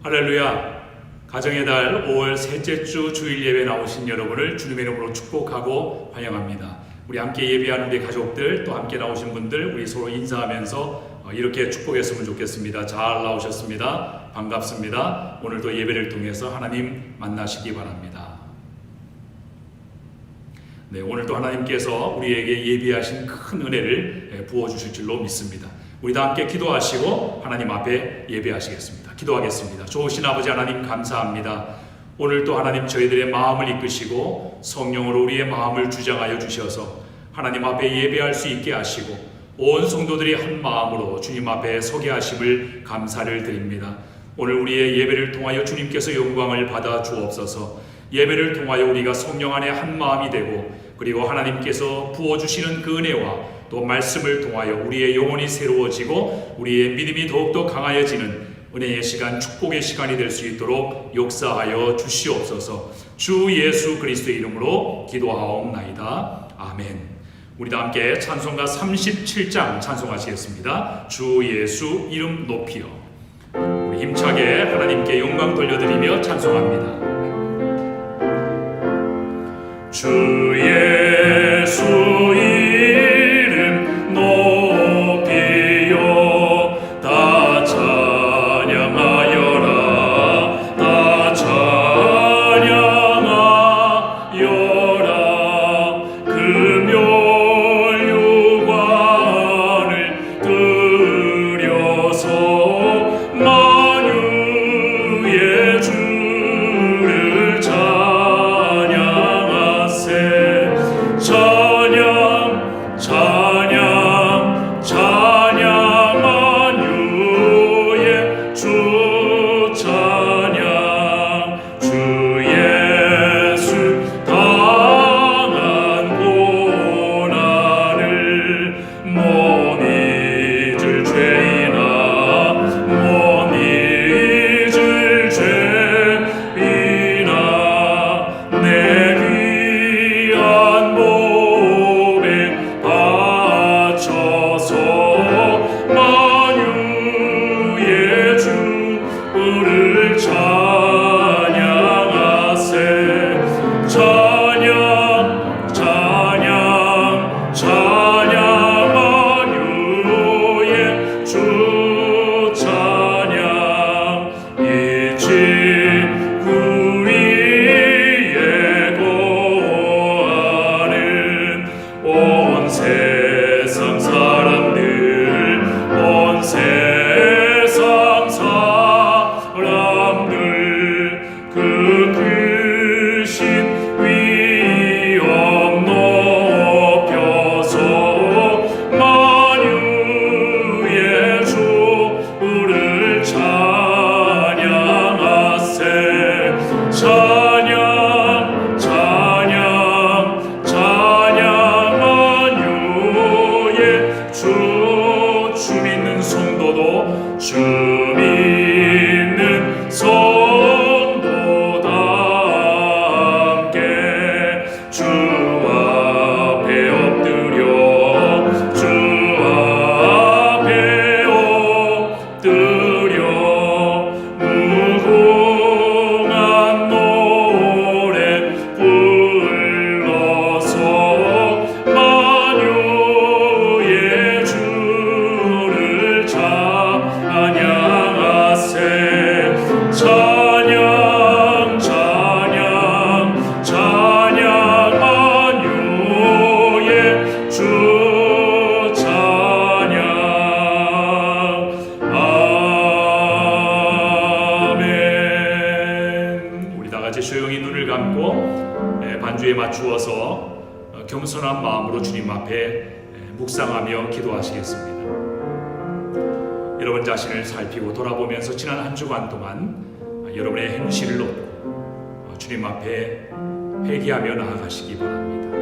할렐루야! 가정의 달 5월 셋째 주 주일 예배 나오신 여러분을 주님의 이름으로 축복하고 환영합니다. 우리 함께 예배하는 우리 가족들, 또 함께 나오신 분들, 우리 서로 인사하면서 이렇게 축복했으면 좋겠습니다. 잘 나오셨습니다. 반갑습니다. 오늘도 예배를 통해서 하나님 만나시기 바랍니다. 네, 오늘도 하나님께서 우리에게 예비하신 큰 은혜를 부어주실 줄로 믿습니다. 우리 다 함께 기도하시고 하나님 앞에 예배하시겠습니다. 기도하겠습니다. 좋으신 아버지 하나님 감사합니다. 오늘도 하나님 저희들의 마음을 이끄시고 성령으로 우리의 마음을 주장하여 주셔서 하나님 앞에 예배할 수 있게 하시고 온 성도들이 한 마음으로 주님 앞에 서게 하심을 감사를 드립니다. 오늘 우리의 예배를 통하여 주님께서 영광을 받아 주옵소서. 예배를 통하여 우리가 성령 안에 한 마음이 되고 그리고 하나님께서 부어주시는 그 은혜와 또 말씀을 통하여 우리의 영혼이 새로워지고 우리의 믿음이 더욱더 강하여지는 은혜의 시간, 축복의 시간이 될 수 있도록 역사하여 주시옵소서. 주 예수 그리스도의 이름으로 기도하옵나이다. 아멘. 우리 다 함께 찬송가 37장 찬송하시겠습니다. 주 예수 이름 높이여. 우리 힘차게 하나님께 영광 돌려드리며 찬송합니다. 주 예수 이름 높이여 다 찬양하여라 다 찬양하여라 금요일관을 들여서 만유의 주를 반주에 맞추어서 겸손한 마음으로 주님 앞에 묵상하며 기도하시겠습니다. 여러분 자신을 살피고 돌아보면서 지난 한 주간 동안 여러분의 행실을 놓고 주님 앞에 회개하며 나아가시기 바랍니다.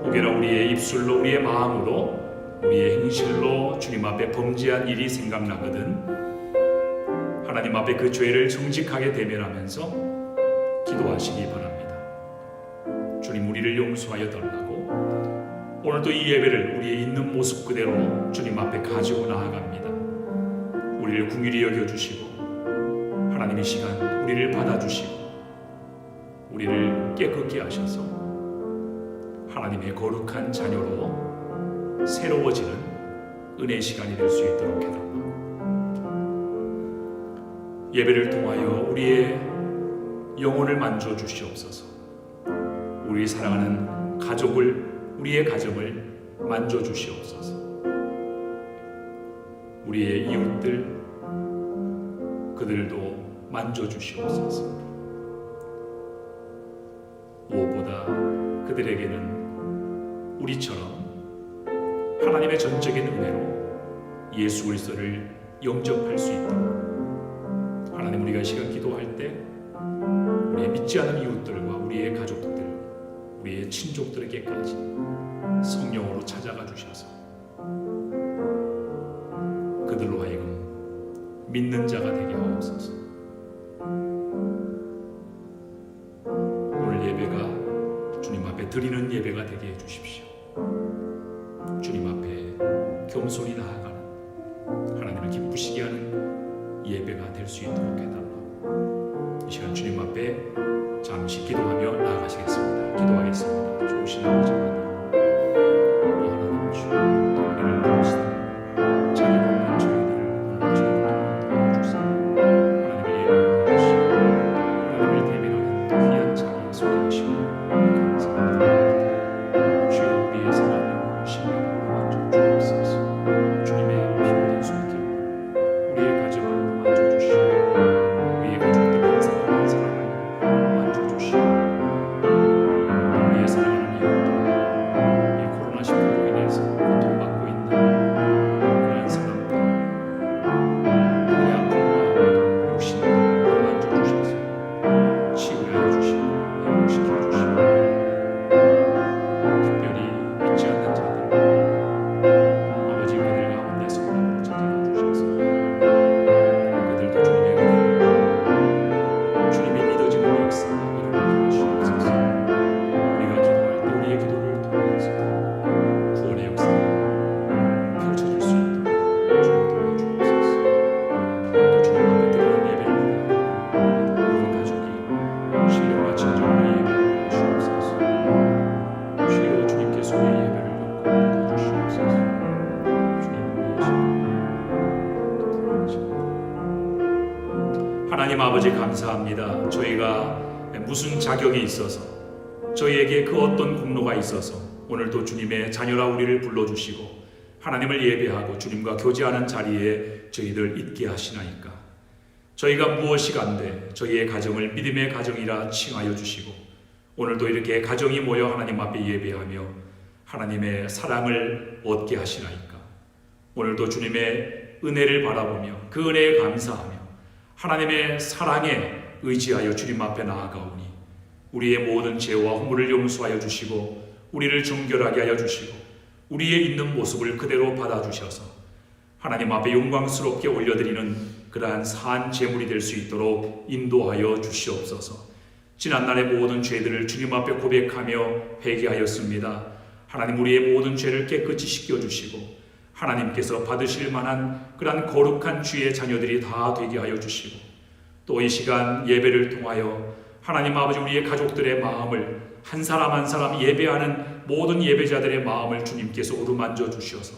혹여나 우리의 입술로 우리의 마음으로 우리의 행실로 주님 앞에 범죄한 일이 생각나거든 하나님 앞에 그 죄를 정직하게 대면하면서 기도하시기 바랍니다. 주님 우리를 용서하여 달라고 오늘도 이 예배를 우리의 있는 모습 그대로 주님 앞에 가지고 나아갑니다. 우리를 긍휼히 여겨주시고 하나님 이 시간 우리를 받아주시고 우리를 깨끗게 하셔서 하나님의 거룩한 자녀로 새로워지는 은혜의 시간이 될 수 있도록 해달라. 예배를 통하여 우리의 영혼을 만져 주시옵소서. 우리 사랑하는 우리의 가정을 만져 주시옵소서. 우리의 이웃들 그들도 만져 주시옵소서. 무엇보다 그들에게는 우리처럼 하나님의 전적인 은혜로 예수 그리스도를 영접할 수 있도록 하나님, 우리가 시간 기도할 때 우리의 믿지 않은 이웃들과 우리의 가족들, 우리의 친족들에게까지 성령으로 찾아가 주셔서 그들로 하여금 믿는 자가 되게 하옵소서. 오늘 예배가 주님 앞에 드리는 예배가 되게 해주십시오. 주님 앞에 겸손히 나아가는, 하나님을 기쁘시게 하는 예배가 될 수 있도록 해달라. 이 시간 주님 앞에 잠시 기도하며 나아가시겠습니다. 기도하겠습니다. 좋으신 아버지 하나님, 주님 우리를 부르시되 자기 없는 저희들을 도와주세요. 하나님을 예배하게 하시고 하나님을 대면하는 귀한 자리에 서게 하시고 감사합니다. 주여, 우리의 사랑으로 신령으로 만져 주옵소서. 주님의 피 묻은 손길 우리의 가정을 만져 주시고 우리의 가족들 한 사람 한 사람을 만져 주시고 우리의 사랑하는 이웃들, 이 코로나19로 인해서 고통받고 있는 그런 사람들, 그의 아픔과 육신을 만져 주셔서 치유해 주시고 회복시켜 주시고, 특별히 믿지 않는 자들 아버지 그들 가운데 성령으로 찾아가 주셔서 그들도 주님의 은혜로 주님이 믿어지는 역사가 일어나게 하시옵소서. 우리가 기도할 때 우리의 기도를 통해서 구원의 역사가 펼쳐질 수 있도록 주님 도와주옵소서. 오늘도 주님 앞에 드리는 예배를 위하여 우리 가족이 신령과 진정으로 예배를 하시옵소서. 주여, 주님께서 우리의 예배를 받고 받아주시옵소서. 주님 우리의 시간 하나님 아버지 감사합니다. 저희가 무슨 자격이 있어서, 저희에게 그 어떤 공로가 있어서 오늘도 주님의 자녀라 우리를 불러주시고 하나님을 예배하고 주님과 교제하는 자리에 저희들 있게 하시나이까. 저희가 무엇이 간데 저희의 가정을 믿음의 가정이라 칭하여 주시고 오늘도 이렇게 가정이 모여 하나님 앞에 예배하며 하나님의 사랑을 얻게 하시나이까. 오늘도 주님의 은혜를 바라보며 그 은혜에 감사하며 하나님의 사랑에 의지하여 주님 앞에 나아가오니 우리의 모든 죄와 허물을 용서하여 주시고 우리를 정결하게 하여 주시고 우리의 있는 모습을 그대로 받아주셔서 하나님 앞에 영광스럽게 올려드리는 그러한 산 제물이 될 수 있도록 인도하여 주시옵소서. 지난날의 모든 죄들을 주님 앞에 고백하며 회개하였습니다. 하나님, 우리의 모든 죄를 깨끗이 씻겨주시고 하나님께서 받으실 만한 그러한 거룩한 주의 자녀들이 다 되게 하여 주시고 또 이 시간 예배를 통하여 하나님 아버지 우리의 가족들의 마음을 한 사람 한 사람 예배하는 모든 예배자들의 마음을 주님께서 어루만져 주셔서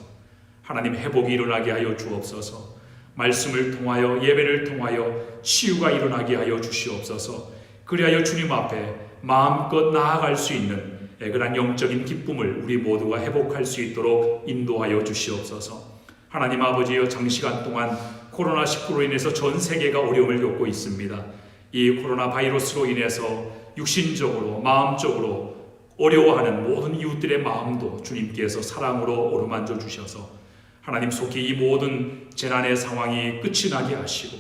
하나님 회복이 일어나게 하여 주옵소서. 말씀을 통하여 예배를 통하여 치유가 일어나게 하여 주시옵소서. 그리하여 주님 앞에 마음껏 나아갈 수 있는 그런 영적인 기쁨을 우리 모두가 회복할 수 있도록 인도하여 주시옵소서. 하나님 아버지여, 장시간 동안 코로나19로 인해서 전 세계가 어려움을 겪고 있습니다. 이 코로나 바이러스로 인해서 육신적으로 마음적으로 어려워하는 모든 이웃들의 마음도 주님께서 사랑으로 어루만져 주셔서 하나님 속히 이 모든 재난의 상황이 끝이 나게 하시고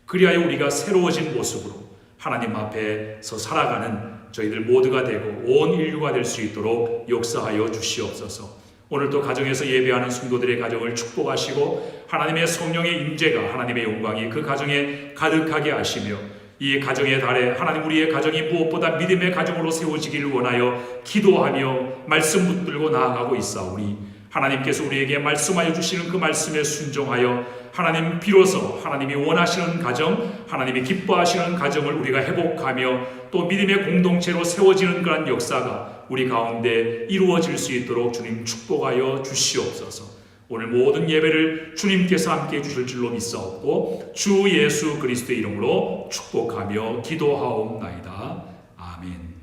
그리하여 우리가 새로워진 모습으로 하나님 앞에서 살아가는 저희들 모두가 되고 온 인류가 될 수 있도록 역사하여 주시옵소서. 오늘도 가정에서 예배하는 성도들의 가정을 축복하시고 하나님의 성령의 임재가, 하나님의 영광이 그 가정에 가득하게 하시며 이 가정의 달에 하나님 우리의 가정이 무엇보다 믿음의 가정으로 세워지기를 원하여 기도하며 말씀 붙들고 나아가고 있사오니 하나님께서 우리에게 말씀하여 주시는 그 말씀에 순종하여 하나님 비로소 하나님이 원하시는 가정, 하나님이 기뻐하시는 가정을 우리가 회복하며 또 믿음의 공동체로 세워지는 그런 역사가 우리 가운데 이루어질 수 있도록 주님 축복하여 주시옵소서. 오늘 모든 예배를 주님께서 함께 해주실 줄로 믿사옵고 주 예수 그리스도의 이름으로 축복하며 기도하옵나이다. 아멘.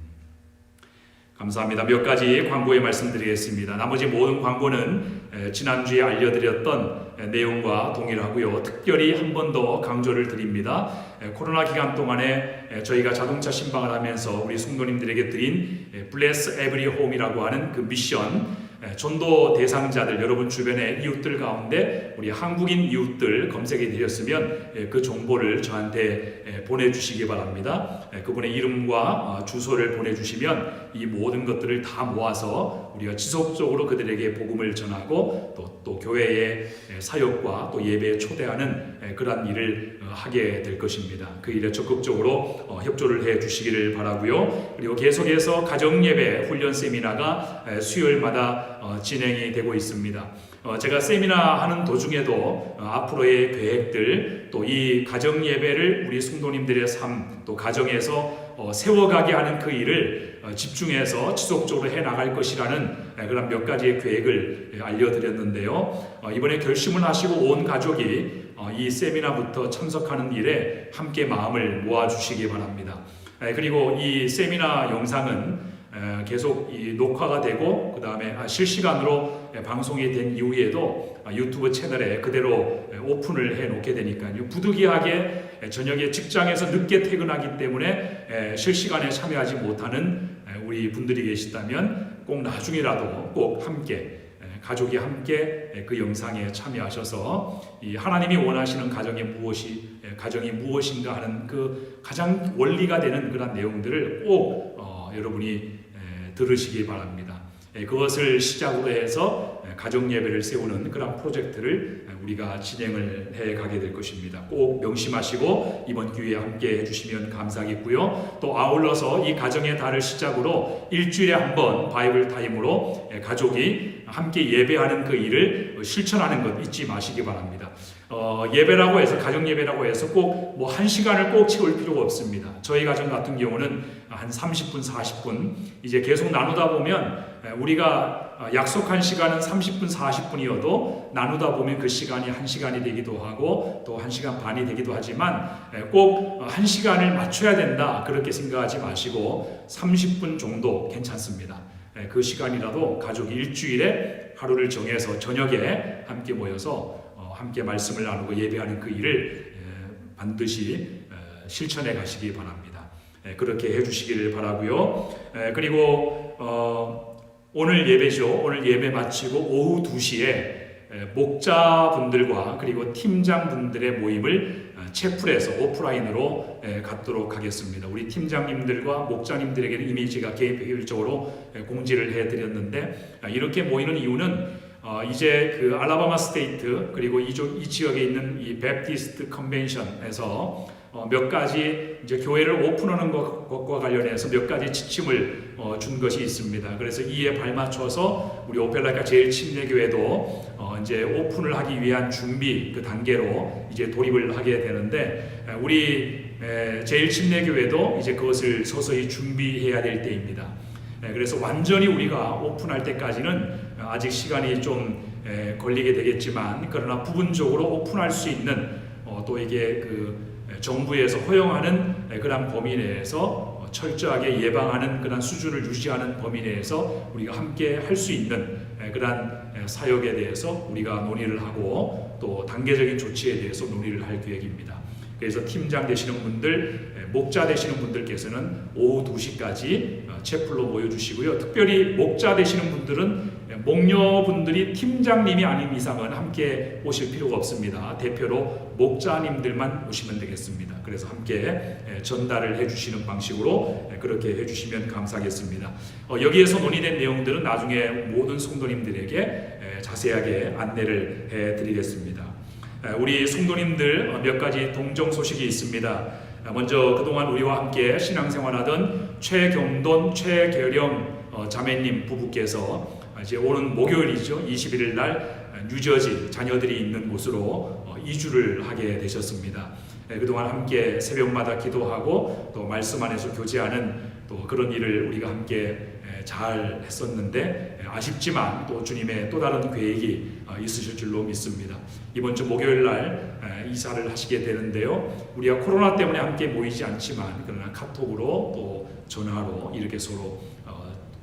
감사합니다. 몇 가지 광고의 말씀드리겠습니다. 나머지 모든 광고는 지난주에 알려드렸던 내용과 동일하고요. 특별히 한 번 더 강조를 드립니다. 코로나 기간 동안에 저희가 자동차 신방을 하면서 우리 성도님들에게 드린 Bless Every Home이라고 하는 그 미션, 전도 대상자들, 여러분 주변의 이웃들 가운데 우리 한국인 이웃들 검색이 되셨으면 그 정보를 저한테 보내주시기 바랍니다. 그분의 이름과 주소를 보내주시면 이 모든 것들을 다 모아서 우리가 지속적으로 그들에게 복음을 전하고 또 교회의 사역과 또 예배에 초대하는 그러한 일을 하게 될 것입니다. 그 일에 적극적으로 협조를 해 주시기를 바라고요. 그리고 계속해서 가정예배 훈련 세미나가 수요일마다 진행이 되고 있습니다. 제가 세미나 하는 도중에도 앞으로의 계획들, 또 이 가정예배를 우리 성도님들의 삶, 또 가정에서 세워가게 하는 그 일을 집중해서 지속적으로 해나갈 것이라는 그런 몇 가지의 계획을 알려드렸는데요. 이번에 결심을 하시고 온 가족이 이 세미나부터 참석하는 일에 함께 마음을 모아주시기 바랍니다. 그리고 이 세미나 영상은 계속 녹화가 되고 그 다음에 실시간으로 방송이 된 이후에도 유튜브 채널에 그대로 오픈을 해 놓게 되니까요. 부득이하게 저녁에 직장에서 늦게 퇴근하기 때문에 실시간에 참여하지 못하는 우리 분들이 계시다면 꼭 나중이라도 꼭 함께 가족이 함께 그 영상에 참여하셔서 이 하나님이 원하시는 가정이 무엇인가 하는 그 가장 원리가 되는 그런 내용들을 꼭 여러분이 들으시기 바랍니다. 그것을 시작으로 해서 가정 예배를 세우는 그런 프로젝트를 우리가 진행을 해 가게 될 것입니다. 꼭 명심하시고 이번 기회에 함께 해주시면 감사하겠고요. 또 아울러서 이 가정의 달을 시작으로 일주일에 한 번 바이블 타임으로 가족이 함께 예배하는 그 일을 실천하는 것 잊지 마시기 바랍니다. 예배라고 해서 가정 예배라고 해서 꼭 뭐 1시간을 꼭 채울 필요가 없습니다. 저희 가정 같은 경우는 한 30분, 40분 이제 계속 나누다 보면 우리가 약속한 시간은 30분, 40분이어도 나누다 보면 그 시간이 1시간이 되기도 하고 또 1시간 반이 되기도 하지만 꼭 1시간을 맞춰야 된다 그렇게 생각하지 마시고 30분 정도 괜찮습니다. 그 시간이라도 가족이 일주일에 하루를 정해서 저녁에 함께 모여서 함께 말씀을 나누고 예배하는 그 일을 반드시 실천해 가시기 바랍니다. 그렇게 해주시기를 바라고요. 그리고 오늘 예배죠. 오늘 예배 마치고 오후 2시에 목자분들과 그리고 팀장분들의 모임을 채플에서 오프라인으로 갖도록 하겠습니다. 우리 팀장님들과 목자님들에게는 이미 제가 개별적으로 공지를 해드렸는데 이렇게 모이는 이유는 이제 그 알라바마 스테이트 그리고 이 지역에 있는 이 베프티스트 컨벤션에서 몇 가지 이제 교회를 오픈하는 것과 관련해서 몇 가지 지침을 준 것이 있습니다. 그래서 이에 발맞춰서 우리 오펠라카 제일침례교회도 이제 오픈을 하기 위한 준비 그 단계로 이제 돌입을 하게 되는데 우리 제일침례교회도 이제 그것을 서서히 준비해야 될 때입니다. 그래서 완전히 우리가 오픈할 때까지는 아직 시간이 좀 걸리게 되겠지만 그러나 부분적으로 오픈할 수 있는 또 이게 그 정부에서 허용하는 그런 범위 내에서 철저하게 예방하는 그런 수준을 유지하는 범위 내에서 우리가 함께 할 수 있는 그런 사역에 대해서 우리가 논의를 하고 또 단계적인 조치에 대해서 논의를 할 계획입니다. 그래서 팀장 되시는 분들, 목자 되시는 분들께서는 오후 2시까지 채플로 모여주시고요. 특별히 목자 되시는 분들은 목녀분들이 팀장님이 아닌 이상은 함께 오실 필요가 없습니다. 대표로 목자님들만 오시면 되겠습니다. 그래서 함께 전달을 해주시는 방식으로 그렇게 해주시면 감사하겠습니다. 여기에서 논의된 내용들은 나중에 모든 성도님들에게 자세하게 안내를 해드리겠습니다. 우리 성도님들 몇 가지 동정 소식이 있습니다. 먼저 그동안 우리와 함께 신앙생활하던 최경돈, 최계령 자매님 부부께서 이제 오는 목요일이죠. 21일 날 뉴저지 자녀들이 있는 곳으로 2주를 하게 되셨습니다. 그동안 함께 새벽마다 기도하고 또 말씀 안에서 교제하는 또 그런 일을 우리가 함께 잘 했었는데 아쉽지만 또 주님의 또 다른 계획이 있으실 줄로 믿습니다. 이번 주 목요일 날 이사를 하시게 되는데요. 우리가 코로나 때문에 함께 모이지 않지만 그러나 카톡으로 또 전화로 이렇게 서로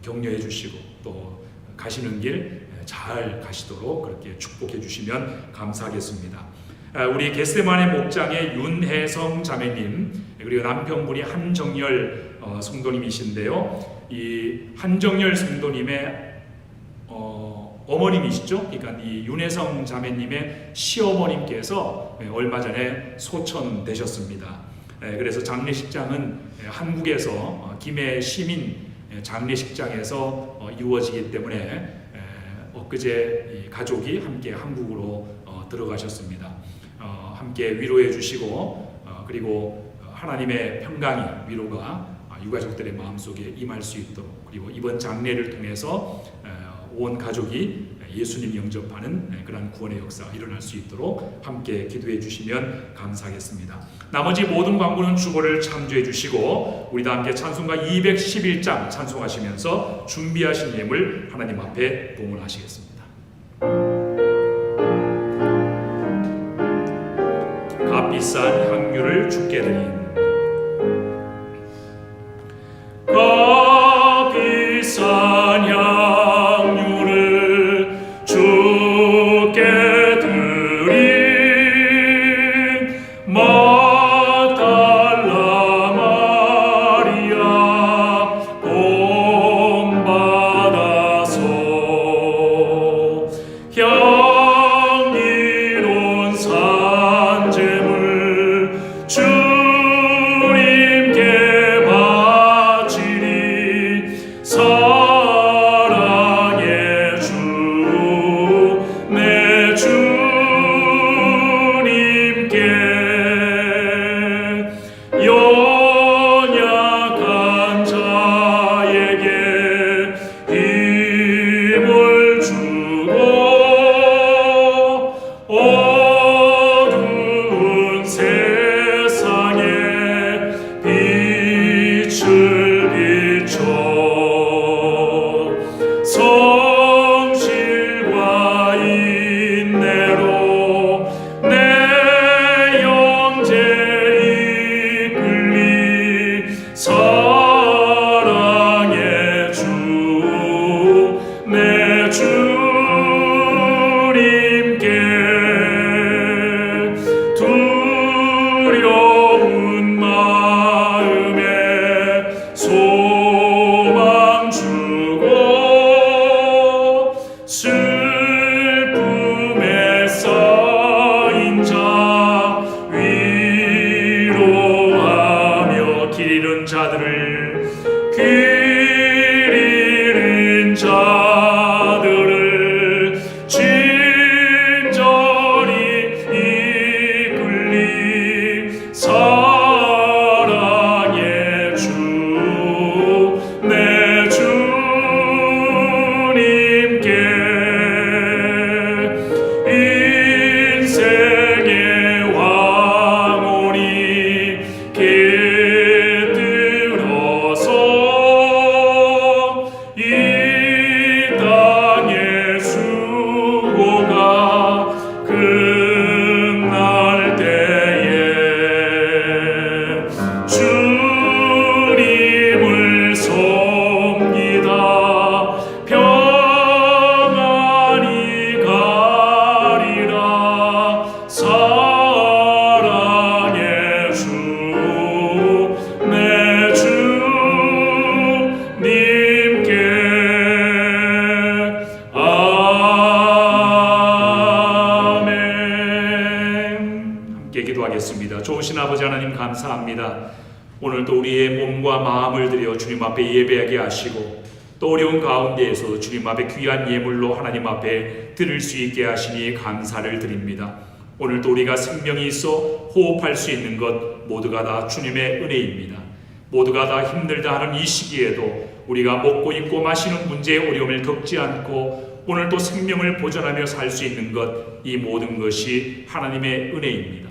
격려해 주시고 또 가시는 길 잘 가시도록 그렇게 축복해 주시면 감사하겠습니다. 우리 겟세마네 목장의 윤혜성 자매님 그리고 남편분이 한정열 성도님이신데요. 이 한정열 성도님의 어머님이시죠. 그러니까 이 윤혜성 자매님의 시어머님께서 얼마 전에 소천되셨습니다. 그래서 장례식장은 한국에서 김해 시민 장례식장에서 이루어지기 때문에 엊그제 가족이 함께 한국으로 들어가셨습니다. 함께 위로해 주시고 그리고 하나님의 평강이 위로가 유가족들의 마음속에 임할 수 있도록 그리고 이번 장례를 통해서 온 가족이 예수님 영접하는 그런 구원의 역사가 일어날 수 있도록 함께 기도해 주시면 감사하겠습니다. 나머지 모든 광고는 주보를 참조해 주시고 우리 다 함께 찬송가 211장 찬송하시면서 준비하신 예물 하나님 앞에 봉헌하시겠습니다. 값비싼 향유를 주께 드린 값비싼 향유를 주께 드린 막달라 마리아 본받아서 향기로운 산재물 주님께 바치리 사랑의 주 내 주님께 연약한 자에게 힘을 주고 어두운 세상에 빛을 비춰 성실과 인내로 내 영제 이끌리 사랑의 주 내 주님께 두려운 마음에 소망 주고 슬픔에 쌓인 자 위로하며 길 잃은 자들을 친절히 이끌리 사랑의 주 내 주님께 인생의 왕혼이 깃들어서 이 땅의 수고가 끝날 때에 주님을 섬기다 평안히 가리라 사랑의 주 내 주님께 아멘. 함께 기도하겠습니다. 좋으신 아버지 하나님 감사합니다. 오늘도 우리의 몸과 마음을 들여 주님 앞에 예배하게 하시고 또 어려운 가운데에서 주님 앞에 귀한 예물로 하나님 앞에 드릴 수 있게 하시니 감사를 드립니다. 오늘도 우리가 생명이 있어 호흡할 수 있는 것 모두가 다 주님의 은혜입니다. 모두가 다 힘들다 하는 이 시기에도 우리가 먹고 입고 마시는 문제의 어려움을 겪지 않고 오늘도 생명을 보존하며 살 수 있는 것, 이 모든 것이 하나님의 은혜입니다.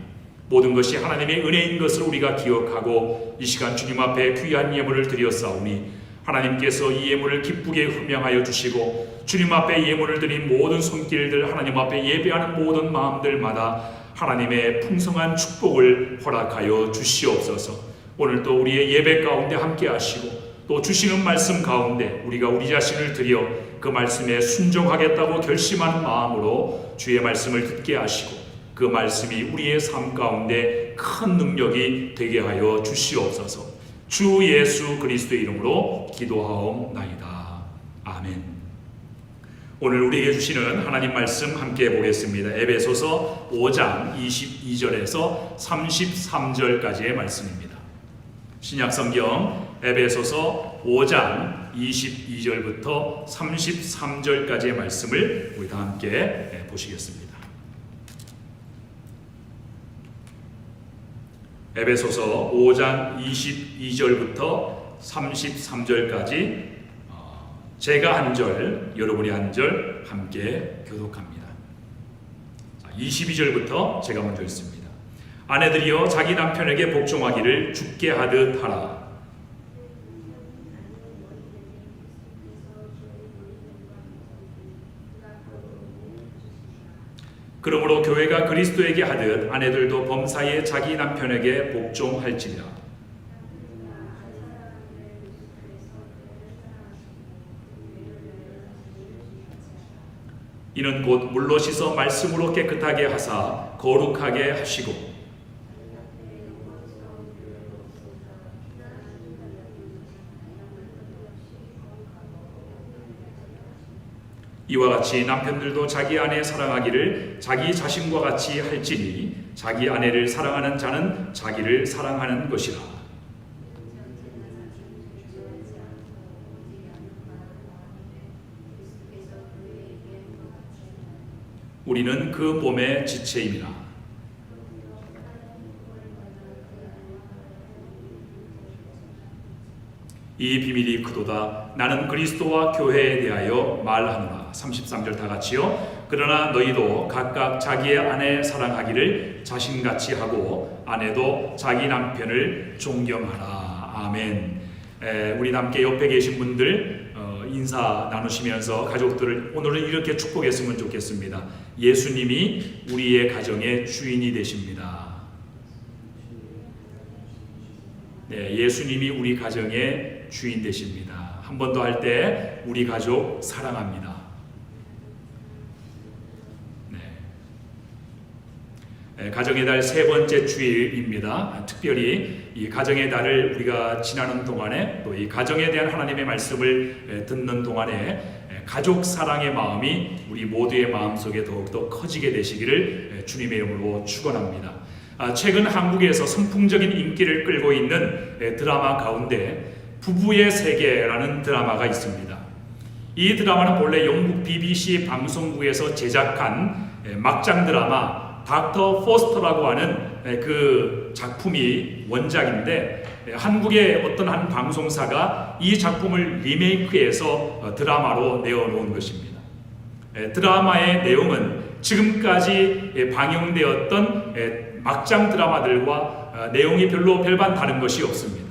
모든 것이 하나님의 은혜인 것을 우리가 기억하고 이 시간 주님 앞에 귀한 예물을 드렸사오니 하나님께서 이 예물을 기쁘게 흠양하여 주시고 주님 앞에 예물을 드린 모든 손길들, 하나님 앞에 예배하는 모든 마음들마다 하나님의 풍성한 축복을 허락하여 주시옵소서. 오늘도 우리의 예배 가운데 함께 하시고 또 주시는 말씀 가운데 우리가 우리 자신을 드려 그 말씀에 순종하겠다고 결심하는 마음으로 주의 말씀을 듣게 하시고 그 말씀이 우리의 삶 가운데 큰 능력이 되게 하여 주시옵소서. 주 예수 그리스도의 이름으로 기도하옵나이다. 아멘. 오늘 우리에게 주시는 하나님 말씀 함께 보겠습니다. 에베소서 5장 22절에서 33절까지의 말씀입니다. 신약성경 에베소서 5장 22절부터 33절까지의 말씀을 우리 다 함께 보시겠습니다. 에베소서 5장 22절부터 33절까지 제가 한 절, 여러분이 한 절 함께 교독합니다. 22절부터 제가 먼저 읽습니다. 아내들이여 자기 남편에게 복종하기를 주께 하듯 하라. 그러므로 교회가 그리스도에게 하듯 아내들도 범사에 자기 남편에게 복종할지니라. 이는 곧 물로 씻어 말씀으로 깨끗하게 하사 거룩하게 하시고 이와 같이 남편들도 자기 아내 사랑하기를 자기 자신과 같이 할지니 자기 아내를 사랑하는 자는 자기를 사랑하는 것이라. 우리는 그 몸의 지체임이라. 이 비밀이 크도다. 나는 그리스도와 교회에 대하여 말하노라. 33절 다 같이요. 그러나 너희도 각각 자기의 아내 사랑하기를 자신같이 하고 아내도 자기 남편을 존경하라. 아멘. 우리 함께 옆에 계신 분들 인사 나누시면서 가족들을 오늘은 이렇게 축복했으면 좋겠습니다. 예수님이 우리의 가정의 주인이 되십니다. 네, 예수님이 우리 가정의 주인 되십니다. 한 번 더 할 때 우리 가족 사랑합니다. 네. 가정의 달 세 번째 주일입니다. 특별히 이 가정의 달을 우리가 지나는 동안에 또 이 가정에 대한 하나님의 말씀을 듣는 동안에 가족 사랑의 마음이 우리 모두의 마음속에 더욱더 커지게 되시기를 주님의 이름으로 축원합니다. 최근 한국에서 선풍적인 인기를 끌고 있는 드라마 가운데 부부의 세계라는 드라마가 있습니다. 이 드라마는 본래 영국 BBC 방송국에서 제작한 막장 드라마 닥터 포스터라고 하는 그 작품이 원작인데 한국의 어떤 한 방송사가 이 작품을 리메이크해서 드라마로 내어놓은 것입니다. 드라마의 내용은 지금까지 방영되었던 막장 드라마들과 내용이 별로 별반 다른 것이 없습니다.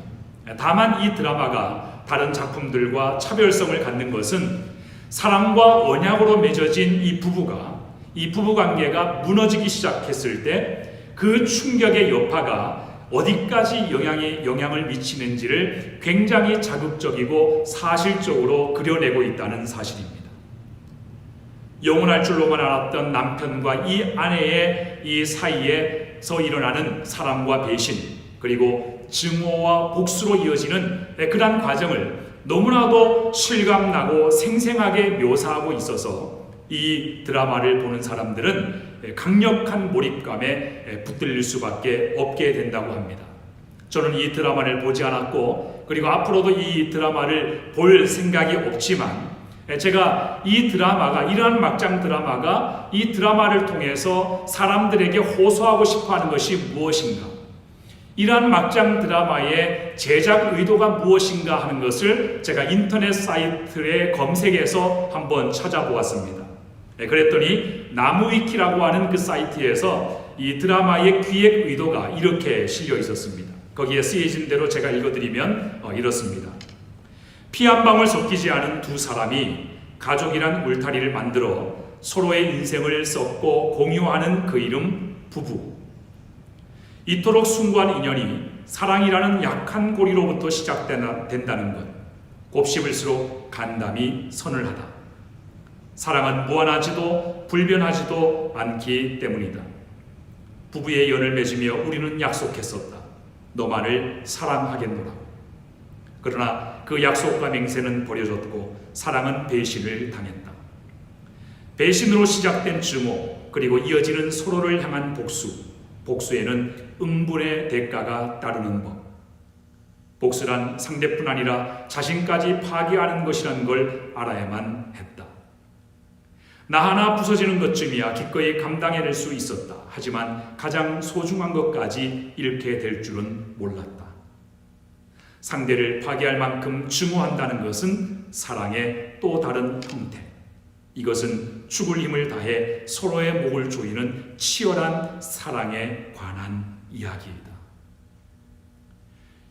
다만 이 드라마가 다른 작품들과 차별성을 갖는 것은 사랑과 언약으로 맺어진 이 부부관계가 무너지기 시작했을 때 그 충격의 여파가 어디까지 영향을 미치는지를 굉장히 자극적이고 사실적으로 그려내고 있다는 사실입니다. 영원할 줄로만 알았던 남편과 이 아내의 이 사이에서 일어나는 사랑과 배신 그리고 증오와 복수로 이어지는 그러한 과정을 너무나도 실감나고 생생하게 묘사하고 있어서 이 드라마를 보는 사람들은 강력한 몰입감에 붙들릴 수밖에 없게 된다고 합니다. 저는 이 드라마를 보지 않았고 그리고 앞으로도 이 드라마를 볼 생각이 없지만 제가 이 드라마가 이러한 막장 드라마가 이 드라마를 통해서 사람들에게 호소하고 싶어하는 것이 무엇인가? 이러한 막장 드라마의 제작 의도가 무엇인가 하는 것을 제가 인터넷 사이트에 검색해서 한번 찾아보았습니다. 그랬더니 나무위키라고 하는 그 사이트에서 이 드라마의 기획 의도가 이렇게 실려 있었습니다. 거기에 쓰여진 대로 제가 읽어드리면 이렇습니다. 피 한 방울 섞이지 않은 두 사람이 가족이란 울타리를 만들어 서로의 인생을 썩고 공유하는 그 이름 부부. 이토록 숭고한 인연이 사랑이라는 약한 고리로부터 시작된다는 것, 곱씹을수록 간담이 서늘하다. 사랑은 무한하지도 불변하지도 않기 때문이다. 부부의 연을 맺으며 우리는 약속했었다. 너만을 사랑하겠노라고. 그러나 그 약속과 맹세는 버려졌고 사랑은 배신을 당했다. 배신으로 시작된 증오, 그리고 이어지는 서로를 향한 복수에는 응분의 대가가 따르는 법. 복수란 상대뿐 아니라 자신까지 파괴하는 것이라는 걸 알아야만 했다. 나 하나 부서지는 것쯤이야 기꺼이 감당해낼 수 있었다. 하지만 가장 소중한 것까지 잃게 될 줄은 몰랐다. 상대를 파괴할 만큼 증오한다는 것은 사랑의 또 다른 형태. 이것은 죽을 힘을 다해 서로의 목을 조이는 치열한 사랑에 관한 이야기이다.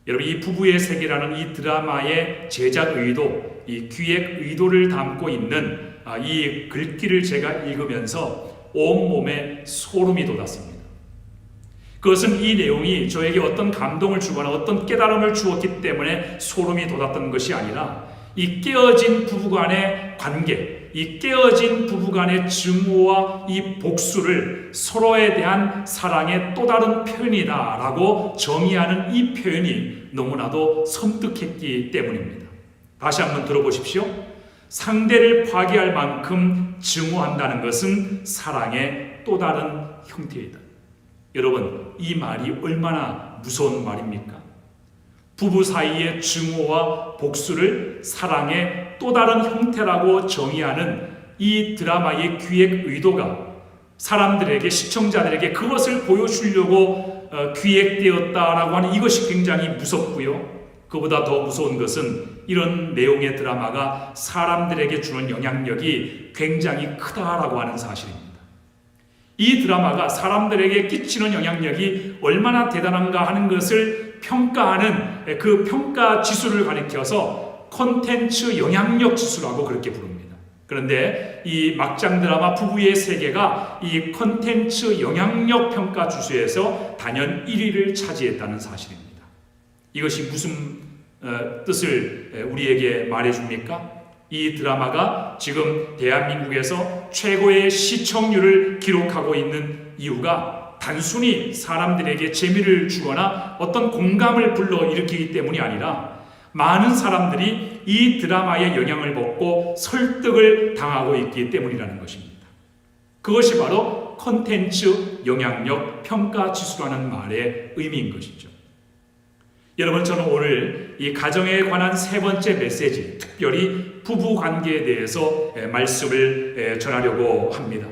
여러분, 이 부부의 세계라는 이 드라마의 제작 의도, 이 기획 의도를 담고 있는 이 글귀를 제가 읽으면서 온몸에 소름이 돋았습니다. 그것은 이 내용이 저에게 어떤 감동을 주거나 어떤 깨달음을 주었기 때문에 소름이 돋았던 것이 아니라 이 깨어진 부부간의 관계, 이 깨어진 부부간의 증오와 이 복수를 서로에 대한 사랑의 또 다른 표현이다라고 정의하는 이 표현이 너무나도 섬뜩했기 때문입니다. 다시 한번 들어보십시오. 상대를 파괴할 만큼 증오한다는 것은 사랑의 또 다른 형태이다. 여러분, 이 말이 얼마나 무서운 말입니까? 부부 사이의 증오와 복수를 사랑의 또 다른 형태라고 정의하는 이 드라마의 기획 의도가 사람들에게, 시청자들에게 그것을 보여주려고 기획되었다라고 하는 이것이 굉장히 무섭고요. 그보다 더 무서운 것은 이런 내용의 드라마가 사람들에게 주는 영향력이 굉장히 크다라고 하는 사실입니다. 이 드라마가 사람들에게 끼치는 영향력이 얼마나 대단한가 하는 것을 평가하는 그 평가 지수를 가리켜서 콘텐츠 영향력 지수라고 그렇게 부릅니다. 그런데 이 막장 드라마 부부의 세계가 이 콘텐츠 영향력 평가 지수에서 단연 1위를 차지했다는 사실입니다. 이것이 무슨 뜻을 우리에게 말해줍니까? 이 드라마가 지금 대한민국에서 최고의 시청률을 기록하고 있는 이유가 단순히 사람들에게 재미를 주거나 어떤 공감을 불러일으키기 때문이 아니라 많은 사람들이 이 드라마의 영향을 받고 설득을 당하고 있기 때문이라는 것입니다. 그것이 바로 콘텐츠 영향력 평가 지수라는 말의 의미인 것이죠. 여러분, 저는 오늘 이 가정에 관한 세 번째 메시지, 특별히 부부 관계에 대해서 말씀을 전하려고 합니다.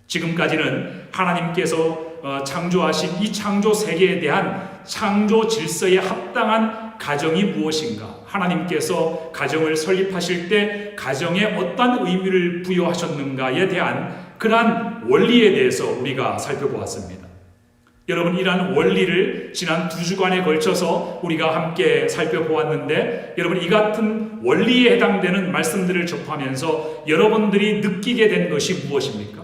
지금까지는 하나님께서 창조하신 이 창조 세계에 대한 창조 질서에 합당한 가정이 무엇인가, 하나님께서 가정을 설립하실 때 가정에 어떤 의미를 부여하셨는가에 대한 그러한 원리에 대해서 우리가 살펴보았습니다. 여러분, 이러한 원리를 지난 2주간에 걸쳐서 우리가 함께 살펴보았는데, 여러분, 이 같은 원리에 해당되는 말씀들을 접하면서 여러분들이 느끼게 된 것이 무엇입니까?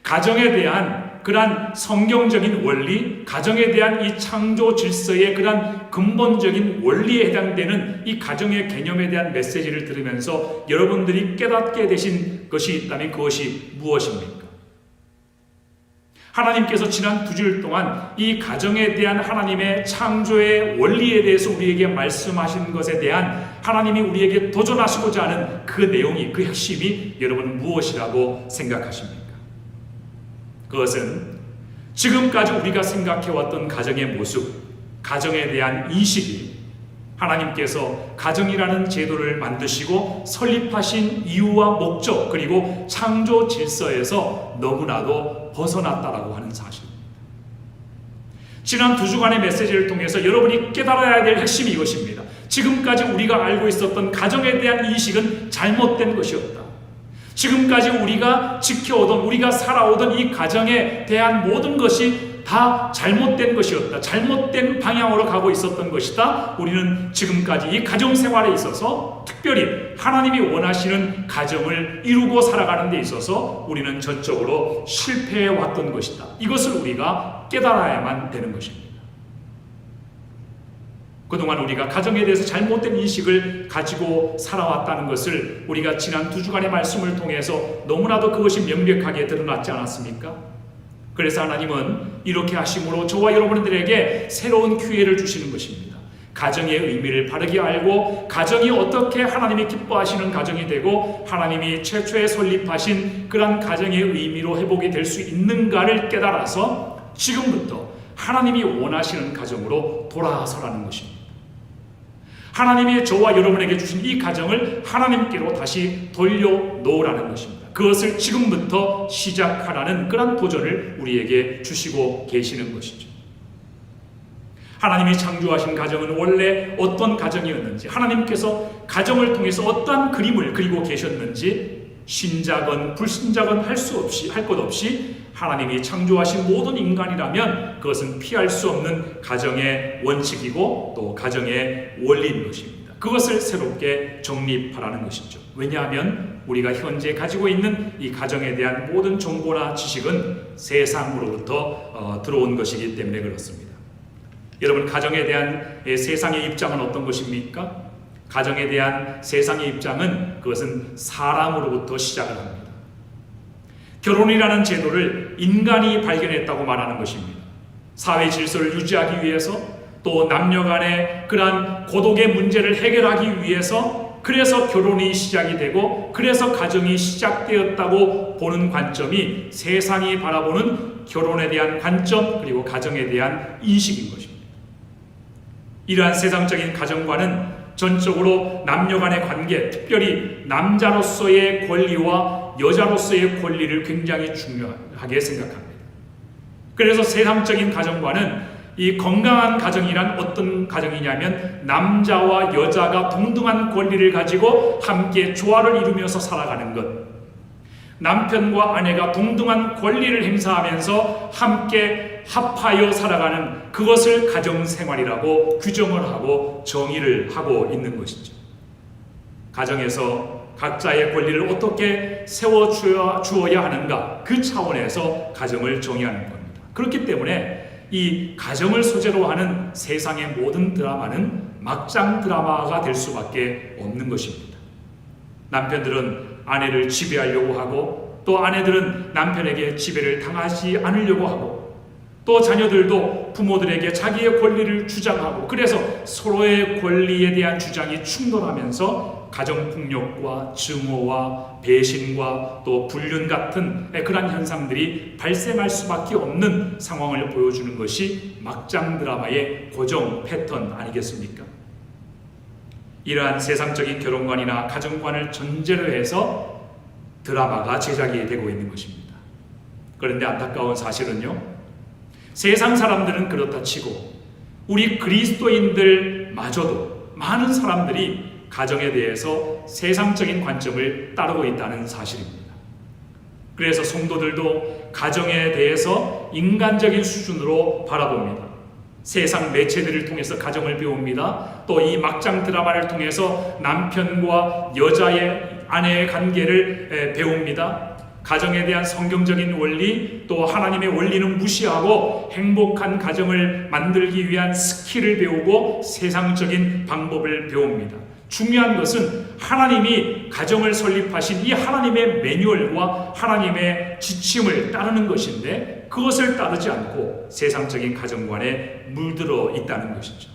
가정에 대한 그러한 성경적인 원리, 가정에 대한 이 창조 질서의 그러한 근본적인 원리에 해당되는 이 가정의 개념에 대한 메시지를 들으면서 여러분들이 깨닫게 되신 것이 있다면 그것이 무엇입니까? 하나님께서 지난 2주일 동안 이 가정에 대한 하나님의 창조의 원리에 대해서 우리에게 말씀하신 것에 대한 하나님이 우리에게 도전하시고자 하는 그 내용이, 그 핵심이 여러분 무엇이라고 생각하십니까? 그것은 지금까지 우리가 생각해왔던 가정의 모습, 가정에 대한 인식이 하나님께서 가정이라는 제도를 만드시고 설립하신 이유와 목적, 그리고 창조 질서에서 너무나도 벗어났다라고 하는 사실입니다. 지난 2주간의 메시지를 통해서 여러분이 깨달아야 될 핵심이 이것입니다. 지금까지 우리가 알고 있었던 가정에 대한 인식은 잘못된 것이었다. 지금까지 우리가 지켜오던, 우리가 살아오던 이 가정에 대한 모든 것이 다 잘못된 것이었다. 잘못된 방향으로 가고 있었던 것이다. 우리는 지금까지 이 가정 생활에 있어서, 특별히 하나님이 원하시는 가정을 이루고 살아가는 데 있어서 우리는 전적으로 실패해 왔던 것이다. 이것을 우리가 깨달아야만 되는 것입니다. 그동안 우리가 가정에 대해서 잘못된 인식을 가지고 살아왔다는 것을 우리가 지난 2주간의 말씀을 통해서 너무나도 그것이 명백하게 드러났지 않았습니까? 그래서 하나님은 이렇게 하심으로 저와 여러분들에게 새로운 기회를 주시는 것입니다. 가정의 의미를 바르게 알고 가정이 어떻게 하나님이 기뻐하시는 가정이 되고 하나님이 최초에 설립하신 그런 가정의 의미로 회복이 될 수 있는가를 깨달아서 지금부터 하나님이 원하시는 가정으로 돌아서라는 것입니다. 하나님이 저와 여러분에게 주신 이 가정을 하나님께로 다시 돌려놓으라는 것입니다. 그것을 지금부터 시작하라는 그런 도전을 우리에게 주시고 계시는 것이죠. 하나님이 창조하신 가정은 원래 어떤 가정이었는지, 하나님께서 가정을 통해서 어떠한 그림을 그리고 계셨는지 신자건 불신자건 할 것 없이 하나님이 창조하신 모든 인간이라면 그것은 피할 수 없는 가정의 원칙이고 또 가정의 원리인 것입니다. 그것을 새롭게 정립하라는 것이죠. 왜냐하면 우리가 현재 가지고 있는 이 가정에 대한 모든 정보나 지식은 세상으로부터 들어온 것이기 때문에 그렇습니다. 여러분, 가정에 대한 세상의 입장은 어떤 것입니까? 가정에 대한 세상의 입장은 그것은 사람으로부터 시작을 합니다. 결혼이라는 제도를 인간이 발견했다고 말하는 것입니다. 사회 질서를 유지하기 위해서, 또 남녀 간의 그러한 고독의 문제를 해결하기 위해서, 그래서 결혼이 시작이 되고 그래서 가정이 시작되었다고 보는 관점이 세상이 바라보는 결혼에 대한 관점, 그리고 가정에 대한 인식인 것입니다. 이러한 세상적인 가정관은 전적으로 남녀 간의 관계, 특별히 남자로서의 권리와 여자로서의 권리를 굉장히 중요하게 생각합니다. 그래서 세상적인 가정관은 이 건강한 가정이란 어떤 가정이냐면 남자와 여자가 동등한 권리를 가지고 함께 조화를 이루면서 살아가는 것, 남편과 아내가 동등한 권리를 행사하면서 함께 합하여 살아가는 그것을 가정생활이라고 규정을 하고 정의를 하고 있는 것이죠. 가정에서 각자의 권리를 어떻게 세워주어야 하는가, 그 차원에서 가정을 정의하는 겁니다. 그렇기 때문에 이 가정을 소재로 하는 세상의 모든 드라마는 막장 드라마가 될 수밖에 없는 것입니다. 남편들은 아내를 지배하려고 하고, 또 아내들은 남편에게 지배를 당하지 않으려고 하고, 또 자녀들도 부모들에게 자기의 권리를 주장하고, 그래서 서로의 권리에 대한 주장이 충돌하면서 가정폭력과 증오와 배신과 또 불륜 같은 그런 현상들이 발생할 수밖에 없는 상황을 보여주는 것이 막장 드라마의 고정 패턴 아니겠습니까? 이러한 세상적인 결혼관이나 가정관을 전제로 해서 드라마가 제작이 되고 있는 것입니다. 그런데 안타까운 사실은요, 세상 사람들은 그렇다 치고 우리 그리스도인들마저도 많은 사람들이 가정에 대해서 세상적인 관점을 따르고 있다는 사실입니다. 그래서 성도들도 가정에 대해서 인간적인 수준으로 바라봅니다. 세상 매체들을 통해서 가정을 배웁니다. 또 이 막장 드라마를 통해서 남편과 여자의 아내의 관계를 배웁니다. 가정에 대한 성경적인 원리, 또 하나님의 원리는 무시하고 행복한 가정을 만들기 위한 스킬을 배우고 세상적인 방법을 배웁니다. 중요한 것은 하나님이 가정을 설립하신 이 하나님의 매뉴얼과 하나님의 지침을 따르는 것인데 그것을 따르지 않고 세상적인 가정관에 물들어 있다는 것이죠.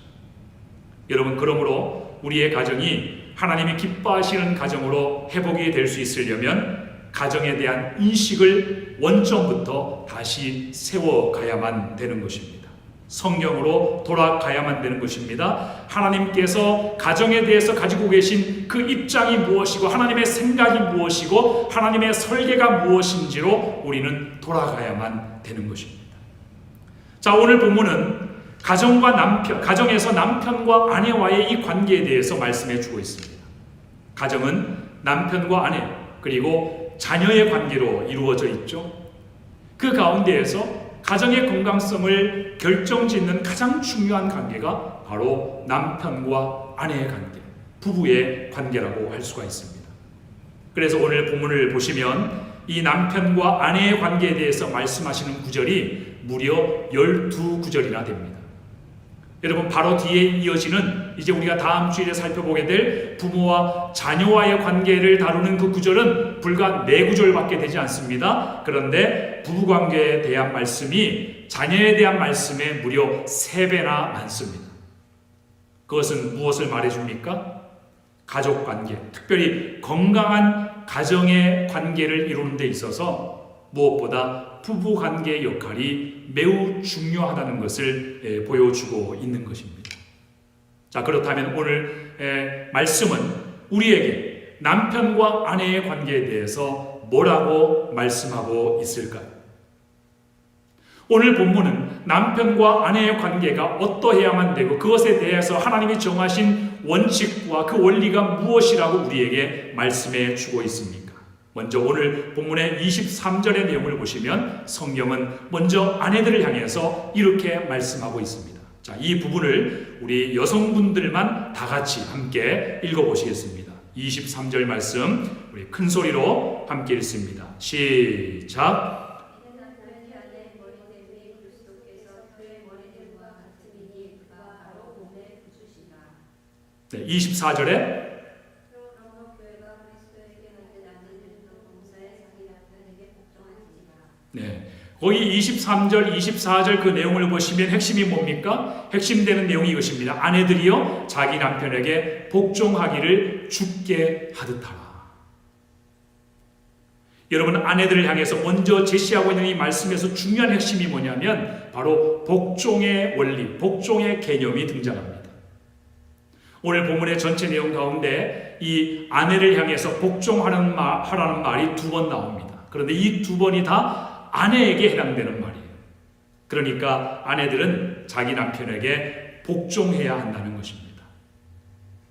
여러분, 그러므로 우리의 가정이 하나님이 기뻐하시는 가정으로 회복이 될 수 있으려면 가정에 대한 인식을 원점부터 다시 세워가야만 되는 것입니다. 성경으로 돌아가야만 되는 것입니다. 하나님께서 가정에 대해서 가지고 계신 그 입장이 무엇이고 하나님의 생각이 무엇이고 하나님의 설계가 무엇인지로 우리는 돌아가야만 되는 것입니다. 자, 오늘 본문은 가정에서 남편과 아내와의 이 관계에 대해서 말씀해 주고 있습니다. 가정은 남편과 아내 그리고 자녀의 관계로 이루어져 있죠. 그 가운데에서 가정의 건강성을 결정짓는 가장 중요한 관계가 바로 남편과 아내의 관계, 부부의 관계라고 할 수가 있습니다. 그래서 오늘 본문을 보시면 이 남편과 아내의 관계에 대해서 말씀하시는 구절이 무려 12구절이나 됩니다. 여러분, 바로 뒤에 이어지는 이제 우리가 다음 주일에 살펴보게 될 부모와 자녀와의 관계를 다루는 그 구절은 불과 4구절밖에 되지 않습니다. 그런데 부부관계에 대한 말씀이 자녀에 대한 말씀에 무려 3배나 많습니다. 그것은 무엇을 말해줍니까? 가족관계, 특별히 건강한 가정의 관계를 이루는 데 있어서 무엇보다 부부관계의 역할이 매우 중요하다는 것을 보여주고 있는 것입니다. 자, 그렇다면 오늘 말씀은 우리에게 남편과 아내의 관계에 대해서 뭐라고 말씀하고 있을까요? 오늘 본문은 남편과 아내의 관계가 어떠해야만 되고 그것에 대해서 하나님이 정하신 원칙과 그 원리가 무엇이라고 우리에게 말씀해 주고 있습니까? 먼저 오늘 본문의 23절의 내용을 보시면 성경은 먼저 아내들을 향해서 이렇게 말씀하고 있습니다. 자, 이 부분을 우리 여성분들만 다 같이 함께 읽어보시겠습니다. 23절 말씀 우리 큰 소리로 함께 읽습니다. 시작. 네, 24절에 네, 거기 23절, 24절 그 내용을 보시면 핵심이 뭡니까? 핵심되는 내용이 이것입니다. 아내들이여 자기 남편에게 복종하기를 주께 하듯하라. 여러분, 아내들을 향해서 먼저 제시하고 있는 이 말씀에서 중요한 핵심이 뭐냐면 바로 복종의 원리, 복종의 개념이 등장합니다. 오늘 본문의 전체 내용 가운데 이 아내를 향해서 복종하라는 말이 2번 나옵니다. 그런데 이 2번이 다 아내에게 해당되는 말이에요. 그러니까 아내들은 자기 남편에게 복종해야 한다는 것입니다.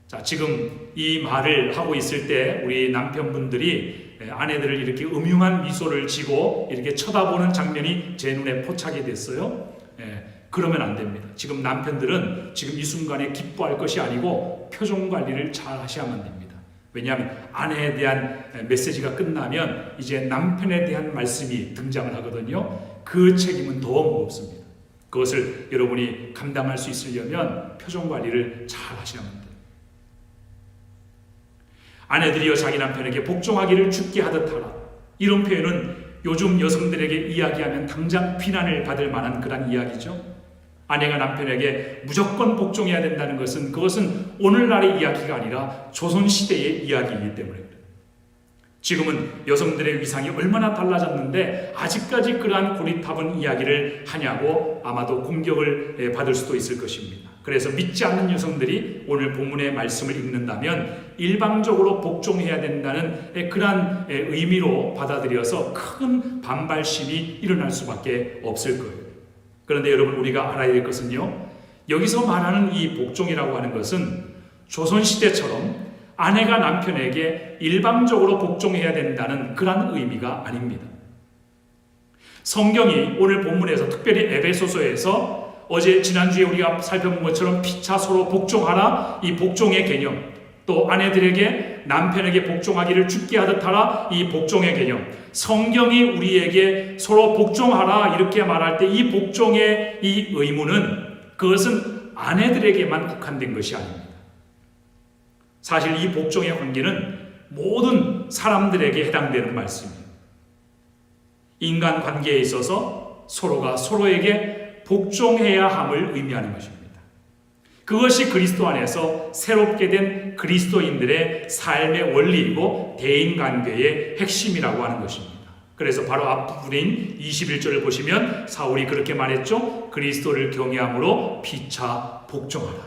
자, 지금 이 말을 하고 있을 때 우리 남편분들이 아내들을 이렇게 음흉한 미소를 지고 이렇게 쳐다보는 장면이 제 눈에 포착이 됐어요. 그러면 안 됩니다. 지금 남편들은 지금 이 순간에 기뻐할 것이 아니고 표정 관리를 잘 하셔야만 됩니다. 왜냐하면 아내에 대한 메시지가 끝나면 이제 남편에 대한 말씀이 등장을 하거든요. 그 책임은 더 무겁습니다. 그것을 여러분이 감당할 수 있으려면 표정 관리를 잘 하셔야만 돼요. 아내들이여 자기 남편에게 복종하기를 주께 하듯 하라. 이런 표현은 요즘 여성들에게 이야기하면 당장 비난을 받을 만한 그런 이야기죠. 아내가 남편에게 무조건 복종해야 된다는 것은 그것은 오늘날의 이야기가 아니라 조선시대의 이야기이기 때문에 그래요. 지금은 여성들의 위상이 얼마나 달라졌는데 아직까지 그러한 고리타분 이야기를 하냐고 아마도 공격을 받을 수도 있을 것입니다. 그래서 믿지 않는 여성들이 오늘 본문의 말씀을 읽는다면 일방적으로 복종해야 된다는 그러한 의미로 받아들여서 큰 반발심이 일어날 수밖에 없을 거예요. 그런데 여러분, 우리가 알아야 될 것은요, 여기서 말하는 이 복종이라고 하는 것은 조선시대처럼 아내가 남편에게 일방적으로 복종해야 된다는 그런 의미가 아닙니다. 성경이 오늘 본문에서 특별히 에베소서에서 지난주에 우리가 살펴본 것처럼 피차 서로 복종하라, 이 복종의 개념, 또 아내들에게 남편에게 복종하기를 주께 하듯 하라, 이 복종의 개념, 성경이 우리에게 서로 복종하라 이렇게 말할 때 이 복종의 이 의무는 그것은 아내들에게만 국한된 것이 아닙니다. 사실 이 복종의 관계는 모든 사람들에게 해당되는 말씀이에요. 인간 관계에 있어서 서로가 서로에게 복종해야 함을 의미하는 것입니다. 그것이 그리스도 안에서 새롭게 된 그리스도인들의 삶의 원리이고 대인관계의 핵심이라고 하는 것입니다. 그래서 바로 앞부분인 21절을 보시면 사울이 그렇게 말했죠. 그리스도를 경외함으로 피차 복종하라.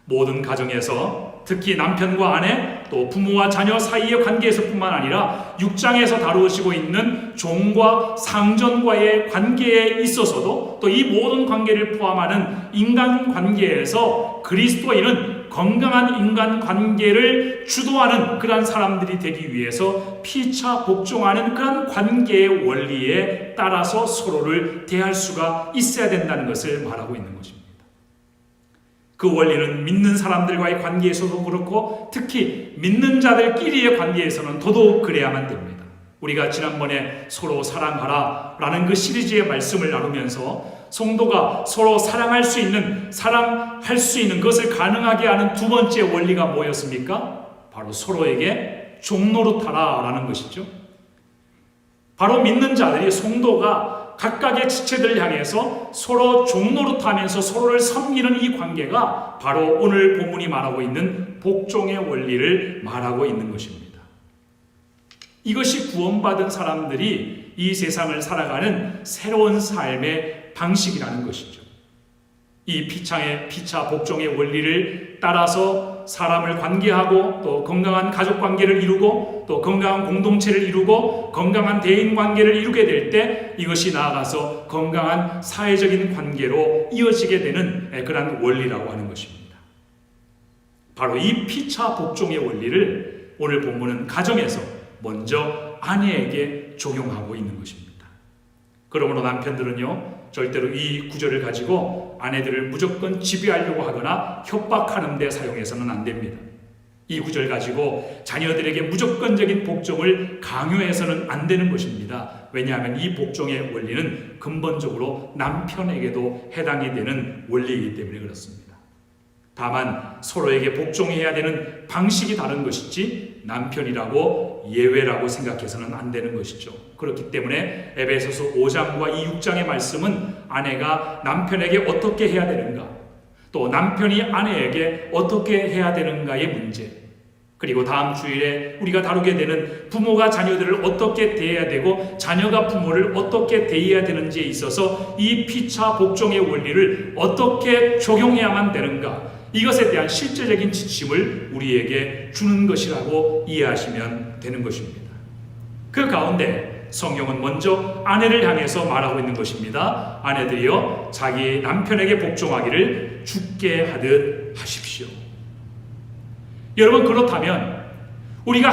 모든 가정에서 특히 남편과 아내 또 부모와 자녀 사이의 관계에서뿐만 아니라 6장에서 다루시고 있는 종과 상전과의 관계에 있어서도 또 이 모든 관계를 포함하는 인간 관계에서 그리스도인은 건강한 인간 관계를 주도하는 그러한 사람들이 되기 위해서 피차 복종하는 그런 관계의 원리에 따라서 서로를 대할 수가 있어야 된다는 것을 말하고 있는 것입니다. 그 원리는 믿는 사람들과의 관계에서도 그렇고 특히 믿는 자들끼리의 관계에서는 더더욱 그래야만 됩니다. 우리가 지난번에 서로 사랑하라 라는 그 시리즈의 말씀을 나누면서 성도가 서로 사랑할 수 있는 것을 가능하게 하는 두 번째 원리가 뭐였습니까? 바로 서로에게 종노릇하라 라는 것이죠. 바로 믿는 자들이 성도가 각각의 지체들을 향해서 서로 종노릇하면서 서로를 섬기는 이 관계가 바로 오늘 본문이 말하고 있는 복종의 원리를 말하고 있는 것입니다. 이것이 구원받은 사람들이 이 세상을 살아가는 새로운 삶의 방식이라는 것이죠. 이 피차 복종의 원리를 따라서 사람을 관계하고 또 건강한 가족 관계를 이루고 또 건강한 공동체를 이루고 건강한 대인 관계를 이루게 될 때 이것이 나아가서 건강한 사회적인 관계로 이어지게 되는 그런 원리라고 하는 것입니다. 바로 이 피차 복종의 원리를 오늘 본문은 가정에서 먼저 아내에게 적용하고 있는 것입니다. 그러므로 남편들은요, 절대로 이 구절을 가지고 아내들을 무조건 지배하려고 하거나 협박하는 데 사용해서는 안 됩니다. 이 구절 가지고 자녀들에게 무조건적인 복종을 강요해서는 안 되는 것입니다. 왜냐하면 이 복종의 원리는 근본적으로 남편에게도 해당이 되는 원리이기 때문에 그렇습니다. 다만 서로에게 복종해야 되는 방식이 다른 것이지 남편이라고 예외라고 생각해서는 안 되는 것이죠. 그렇기 때문에 에베소서 5장과 이 6장의 말씀은 아내가 남편에게 어떻게 해야 되는가, 또 남편이 아내에게 어떻게 해야 되는가의 문제, 그리고 다음 주일에 우리가 다루게 되는 부모가 자녀들을 어떻게 대해야 되고 자녀가 부모를 어떻게 대해야 되는지에 있어서 이 피차 복종의 원리를 어떻게 적용해야만 되는가, 이것에 대한 실제적인 지침을 우리에게 주는 것이라고 이해하시면 되는 것입니다. 그 가운데 성경은 먼저 아내를 향해서 말하고 있는 것입니다. 아내들이여 자기 남편에게 복종하기를 주께 하듯 하십시오. 여러분, 그렇다면 우리가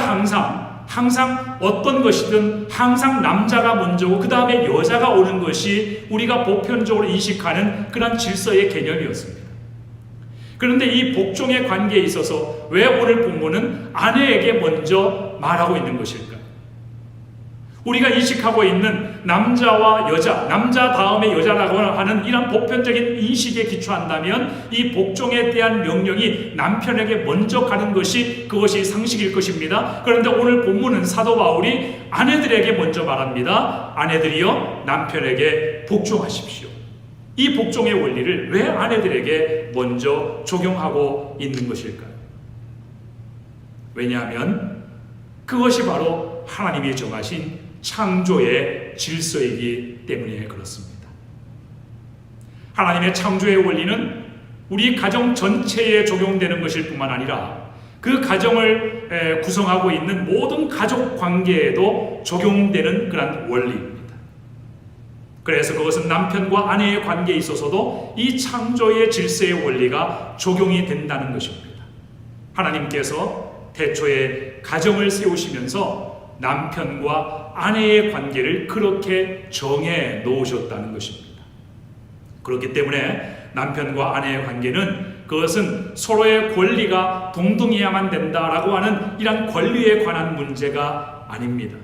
항상 어떤 것이든 항상 남자가 먼저고 그 다음에 여자가 오는 것이 우리가 보편적으로 인식하는 그런 질서의 개념이었습니다. 그런데 이 복종의 관계에 있어서 왜 오늘 본문은 아내에게 먼저 말하고 있는 것일까요? 우리가 인식하고 있는 남자와 여자, 남자 다음에 여자라고 하는 이런 보편적인 인식에 기초한다면 이 복종에 대한 명령이 남편에게 먼저 가는 것이 그것이 상식일 것입니다. 그런데 오늘 본문은 사도 바울이 아내들에게 먼저 말합니다. 아내들이여 남편에게 복종하십시오. 이 복종의 원리를 왜 아내들에게 먼저 적용하고 있는 것일까요? 왜냐하면 그것이 바로 하나님이 정하신 창조의 질서이기 때문에 그렇습니다. 하나님의 창조의 원리는 우리 가정 전체에 적용되는 것일 뿐만 아니라 그 가정을 구성하고 있는 모든 가족 관계에도 적용되는 그런 원리입니다. 그래서 그것은 남편과 아내의 관계에 있어서도 이 창조의 질서의 원리가 적용이 된다는 것입니다. 하나님께서 태초에 가정을 세우시면서 남편과 아내의 관계를 그렇게 정해 놓으셨다는 것입니다. 그렇기 때문에 남편과 아내의 관계는 그것은 서로의 권리가 동등해야만 된다라고 하는 이런 권리에 관한 문제가 아닙니다.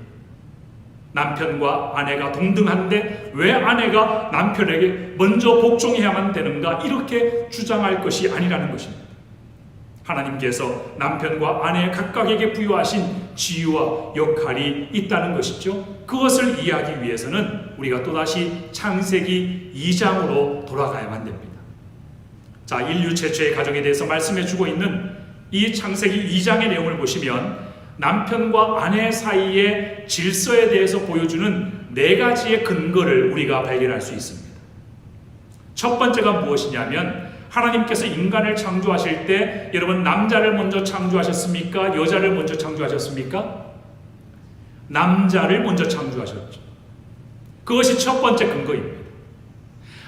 남편과 아내가 동등한데 왜 아내가 남편에게 먼저 복종해야만 되는가, 이렇게 주장할 것이 아니라는 것입니다. 하나님께서 남편과 아내 각각에게 부여하신 지위와 역할이 있다는 것이죠. 그것을 이해하기 위해서는 우리가 또다시 창세기 2장으로 돌아가야만 됩니다. 자, 인류 최초의 가정에 대해서 말씀해주고 있는 이 창세기 2장의 내용을 보시면 남편과 아내 사이의 질서에 대해서 보여주는 4가지의 근거를 우리가 발견할 수 있습니다. 첫 번째가 무엇이냐면 하나님께서 인간을 창조하실 때 여러분 남자를 먼저 창조하셨습니까? 여자를 먼저 창조하셨습니까? 남자를 먼저 창조하셨죠. 그것이 첫 번째 근거입니다.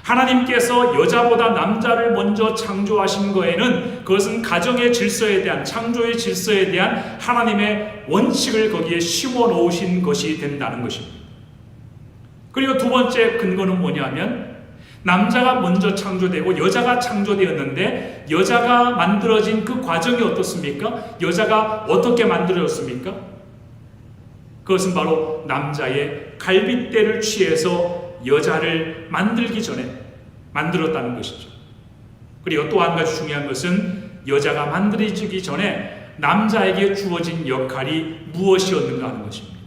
하나님께서 여자보다 남자를 먼저 창조하신 거에는 그것은 가정의 질서에 대한, 창조의 질서에 대한 하나님의 원칙을 거기에 씌워 놓으신 것이 된다는 것입니다. 그리고 두 번째 근거는 뭐냐면 남자가 먼저 창조되고 여자가 창조되었는데 여자가 만들어진 그 과정이 어떻습니까? 여자가 어떻게 만들어졌습니까? 그것은 바로 남자의 갈빗대를 취해서 여자를 만들기 전에 만들었다는 것이죠. 그리고 또 한 가지 중요한 것은 여자가 만들어지기 전에 남자에게 주어진 역할이 무엇이었는가 하는 것입니다.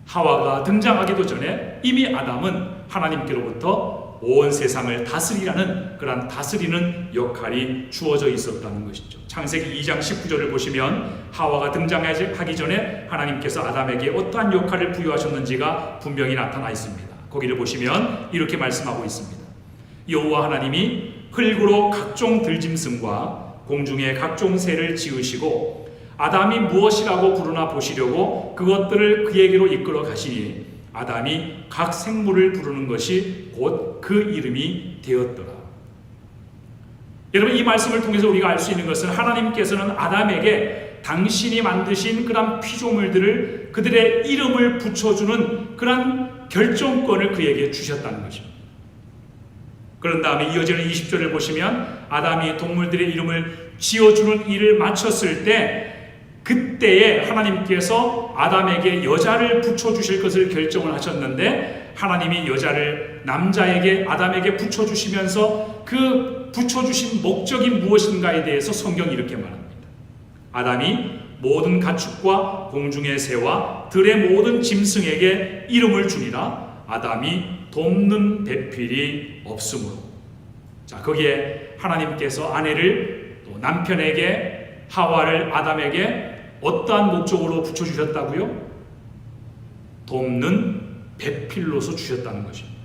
하와가 등장하기도 전에 이미 아담은 하나님께로부터 온 세상을 다스리라는 그런 다스리는 역할이 주어져 있었다는 것이죠. 창세기 2장 19절을 보시면 하와가 등장하기 전에 하나님께서 아담에게 어떠한 역할을 부여하셨는지가 분명히 나타나 있습니다. 거기를 보시면 이렇게 말씀하고 있습니다. 여호와 하나님이 흙으로 각종 들짐승과 공중의 각종 새를 지으시고 아담이 무엇이라고 부르나 보시려고 그것들을 그에게로 이끌어 가시니 아담이 각 생물을 부르는 것이 곧 그 이름이 되었더라. 여러분, 이 말씀을 통해서 우리가 알 수 있는 것은 하나님께서는 아담에게 당신이 만드신 그런 피조물들을 그들의 이름을 붙여주는 그런 결정권을 그에게 주셨다는 것입니다. 그런 다음에 이어지는 20절을 보시면 아담이 동물들의 이름을 지어주는 일을 마쳤을 때 그때에 하나님께서 아담에게 여자를 붙여주실 것을 결정을 하셨는데 하나님이 여자를 남자에게 아담에게 붙여주시면서 그 붙여주신 목적이 무엇인가에 대해서 성경이 이렇게 말합니다. 아담이 모든 가축과 공중의 새와 들의 모든 짐승에게 이름을 주니라. 아담이 돕는 배필이 없으므로. 자, 거기에 하나님께서 아내를 또 남편에게 하와를 아담에게 어떠한 목적으로 붙여주셨다고요? 돕는 배필로서 주셨다는 것입니다.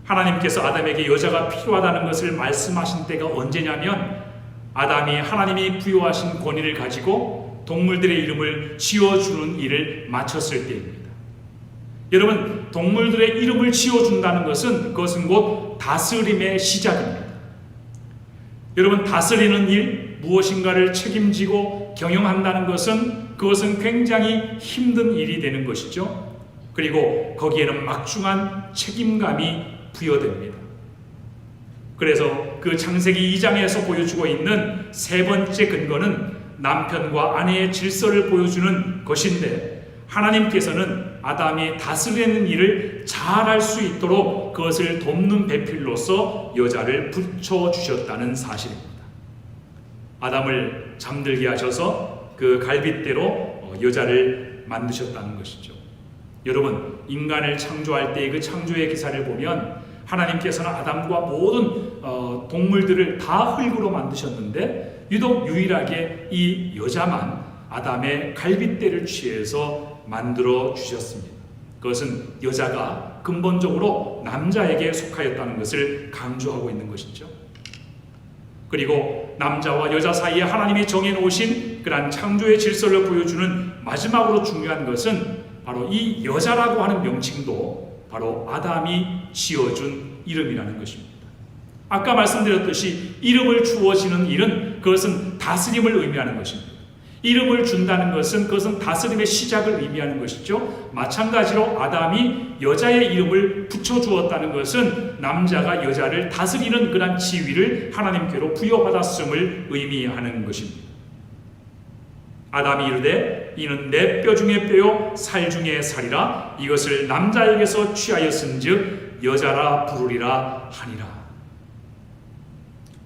하나님께서 아담에게 여자가 필요하다는 것을 말씀하신 때가 언제냐면 아담이 하나님이 부여하신 권위를 가지고 동물들의 이름을 지어주는 일을 마쳤을 때입니다. 여러분, 동물들의 이름을 지어준다는 것은 그것은 곧 다스림의 시작입니다. 여러분, 다스리는 일, 무엇인가를 책임지고 경영한다는 것은 그것은 굉장히 힘든 일이 되는 것이죠. 그리고 거기에는 막중한 책임감이 부여됩니다. 그래서 그 창세기 2장에서 보여주고 있는 세 번째 근거는 남편과 아내의 질서를 보여주는 것인데 하나님께서는 아담이 다스리는 일을 잘할 수 있도록 그것을 돕는 배필로서 여자를 붙여주셨다는 사실입니다. 아담을 잠들게 하셔서 그 갈빗대로 여자를 만드셨다는 것이죠. 여러분, 인간을 창조할 때의 그 창조의 기사를 보면 하나님께서는 아담과 모든 동물들을 다 흙으로 만드셨는데 유독 유일하게 이 여자만 아담의 갈빗대를 취해서 만들어 주셨습니다. 그것은 여자가 근본적으로 남자에게 속하였다는 것을 강조하고 있는 것이죠. 그리고 남자와 여자 사이에 하나님이 정해놓으신 그러한 창조의 질서를 보여주는 마지막으로 중요한 것은 바로 이 여자라고 하는 명칭도 바로 아담이 지어준 이름이라는 것입니다. 아까 말씀드렸듯이 이름을 주어지는 일은 그것은 다스림을 의미하는 것입니다. 이름을 준다는 것은 그것은 다스림의 시작을 의미하는 것이죠. 마찬가지로 아담이 여자의 이름을 붙여주었다는 것은 남자가 여자를 다스리는 그런 지위를 하나님께로 부여받았음을 의미하는 것입니다. 아담이 이르되 이는 내 뼈 중에 뼈요 살 중에 살이라 이것을 남자에게서 취하였은즉 여자라 부르리라 하니라.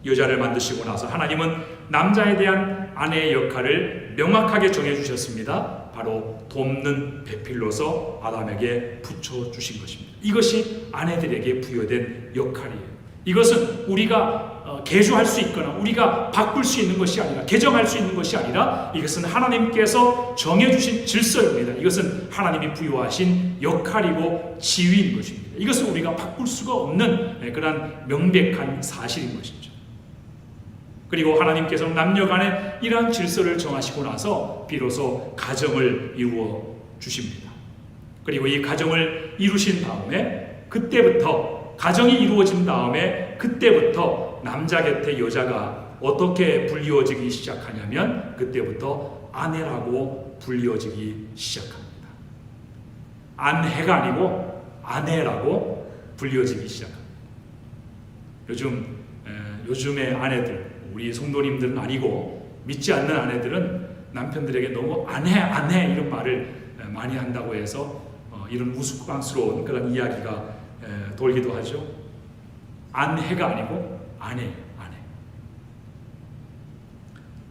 여자를 만드시고 나서 하나님은 남자에 대한 아내의 역할을 명확하게 정해주셨습니다. 바로 돕는 배필로서 아담에게 붙여주신 것입니다. 이것이 아내들에게 부여된 역할이에요. 이것은 우리가 개조할 수 있거나 우리가 바꿀 수 있는 것이 아니라, 개정할 수 있는 것이 아니라 이것은 하나님께서 정해주신 질서입니다. 이것은 하나님이 부여하신 역할이고 지위인 것입니다. 이것은 우리가 바꿀 수가 없는 그런 명백한 사실인 것이죠. 그리고 하나님께서는 남녀 간에 이러한 질서를 정하시고 나서 비로소 가정을 이루어 주십니다. 그리고 이 가정을 이루신 다음에 그때부터, 가정이 이루어진 다음에 그때부터 남자 곁에 여자가 어떻게 불리워지기 시작하냐면 그때부터 아내라고 불리워지기 시작합니다. 안해가 아니고 아내라고 불리워지기 시작합니다. 요즘의 아내들, 우리 성도님들은 아니고 믿지 않는 아내들은 남편들에게 너무 아내 이런 말을 많이 한다고 해서 이런 우스꽝스러운 그런 이야기가 돌기도 하죠. 안해가 아니고 아내.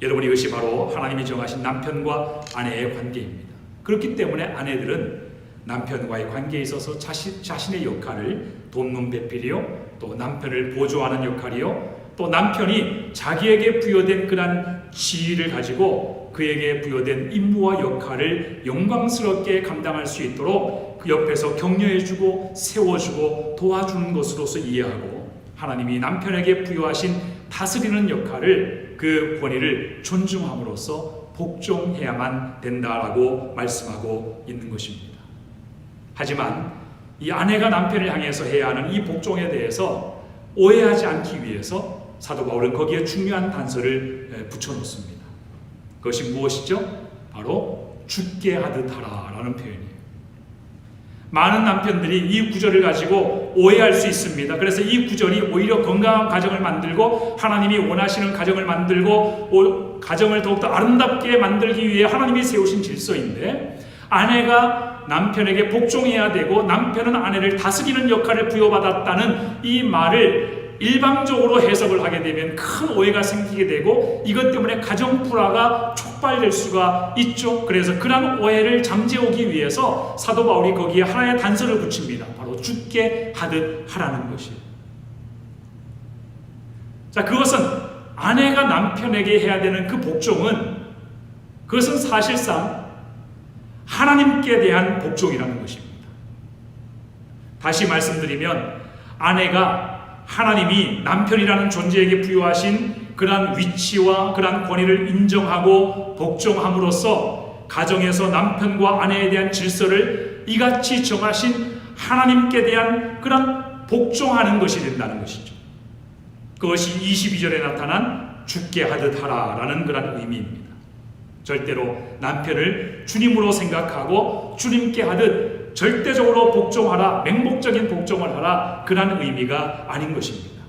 여러분, 이것이 바로 하나님이 정하신 남편과 아내의 관계입니다. 그렇기 때문에 아내들은 남편과의 관계에 있어서 자신의 역할을 돕는 배필이요, 또 남편을 보조하는 역할이요, 또 남편이 자기에게 부여된 그런 지위를 가지고 그에게 부여된 임무와 역할을 영광스럽게 감당할 수 있도록 그 옆에서 격려해주고 세워주고 도와주는 것으로서 이해하고, 하나님이 남편에게 부여하신 다스리는 역할을, 그 권위를 존중함으로써 복종해야만 된다라고 말씀하고 있는 것입니다. 하지만 이 아내가 남편을 향해서 해야 하는 이 복종에 대해서 오해하지 않기 위해서 사도 바울은 거기에 중요한 단서를 붙여놓습니다. 그것이 무엇이죠? 바로 죽게 하듯 하라라는 표현이에요. 많은 남편들이 이 구절을 가지고 오해할 수 있습니다. 그래서 이 구절이 오히려 건강한 가정을 만들고 하나님이 원하시는 가정을 만들고 가정을 더욱더 아름답게 만들기 위해 하나님이 세우신 질서인데, 아내가 남편에게 복종해야 되고 남편은 아내를 다스리는 역할을 부여받았다는 이 말을 일방적으로 해석을 하게 되면 큰 오해가 생기게 되고 이것 때문에 가정 불화가 촉발될 수가 있죠. 그래서 그런 오해를 잠재우기 위해서 사도 바울이 거기에 하나의 단서를 붙입니다. 바로 죽게 하듯 하라는 것이에요. 자, 그것은 아내가 남편에게 해야 되는 그 복종은, 그것은 사실상 하나님께 대한 복종이라는 것입니다. 다시 말씀드리면, 아내가 하나님이 남편이라는 존재에게 부여하신 그러한 위치와 그러한 권위를 인정하고 복종함으로써 가정에서 남편과 아내에 대한 질서를 이같이 정하신 하나님께 대한 그런 복종하는 것이 된다는 것이죠. 그것이 22절에 나타난 죽게 하듯 하라라는 그런 의미입니다. 절대로 남편을 주님으로 생각하고 주님께 하듯 절대적으로 복종하라, 맹목적인 복종을 하라, 그런 의미가 아닌 것입니다.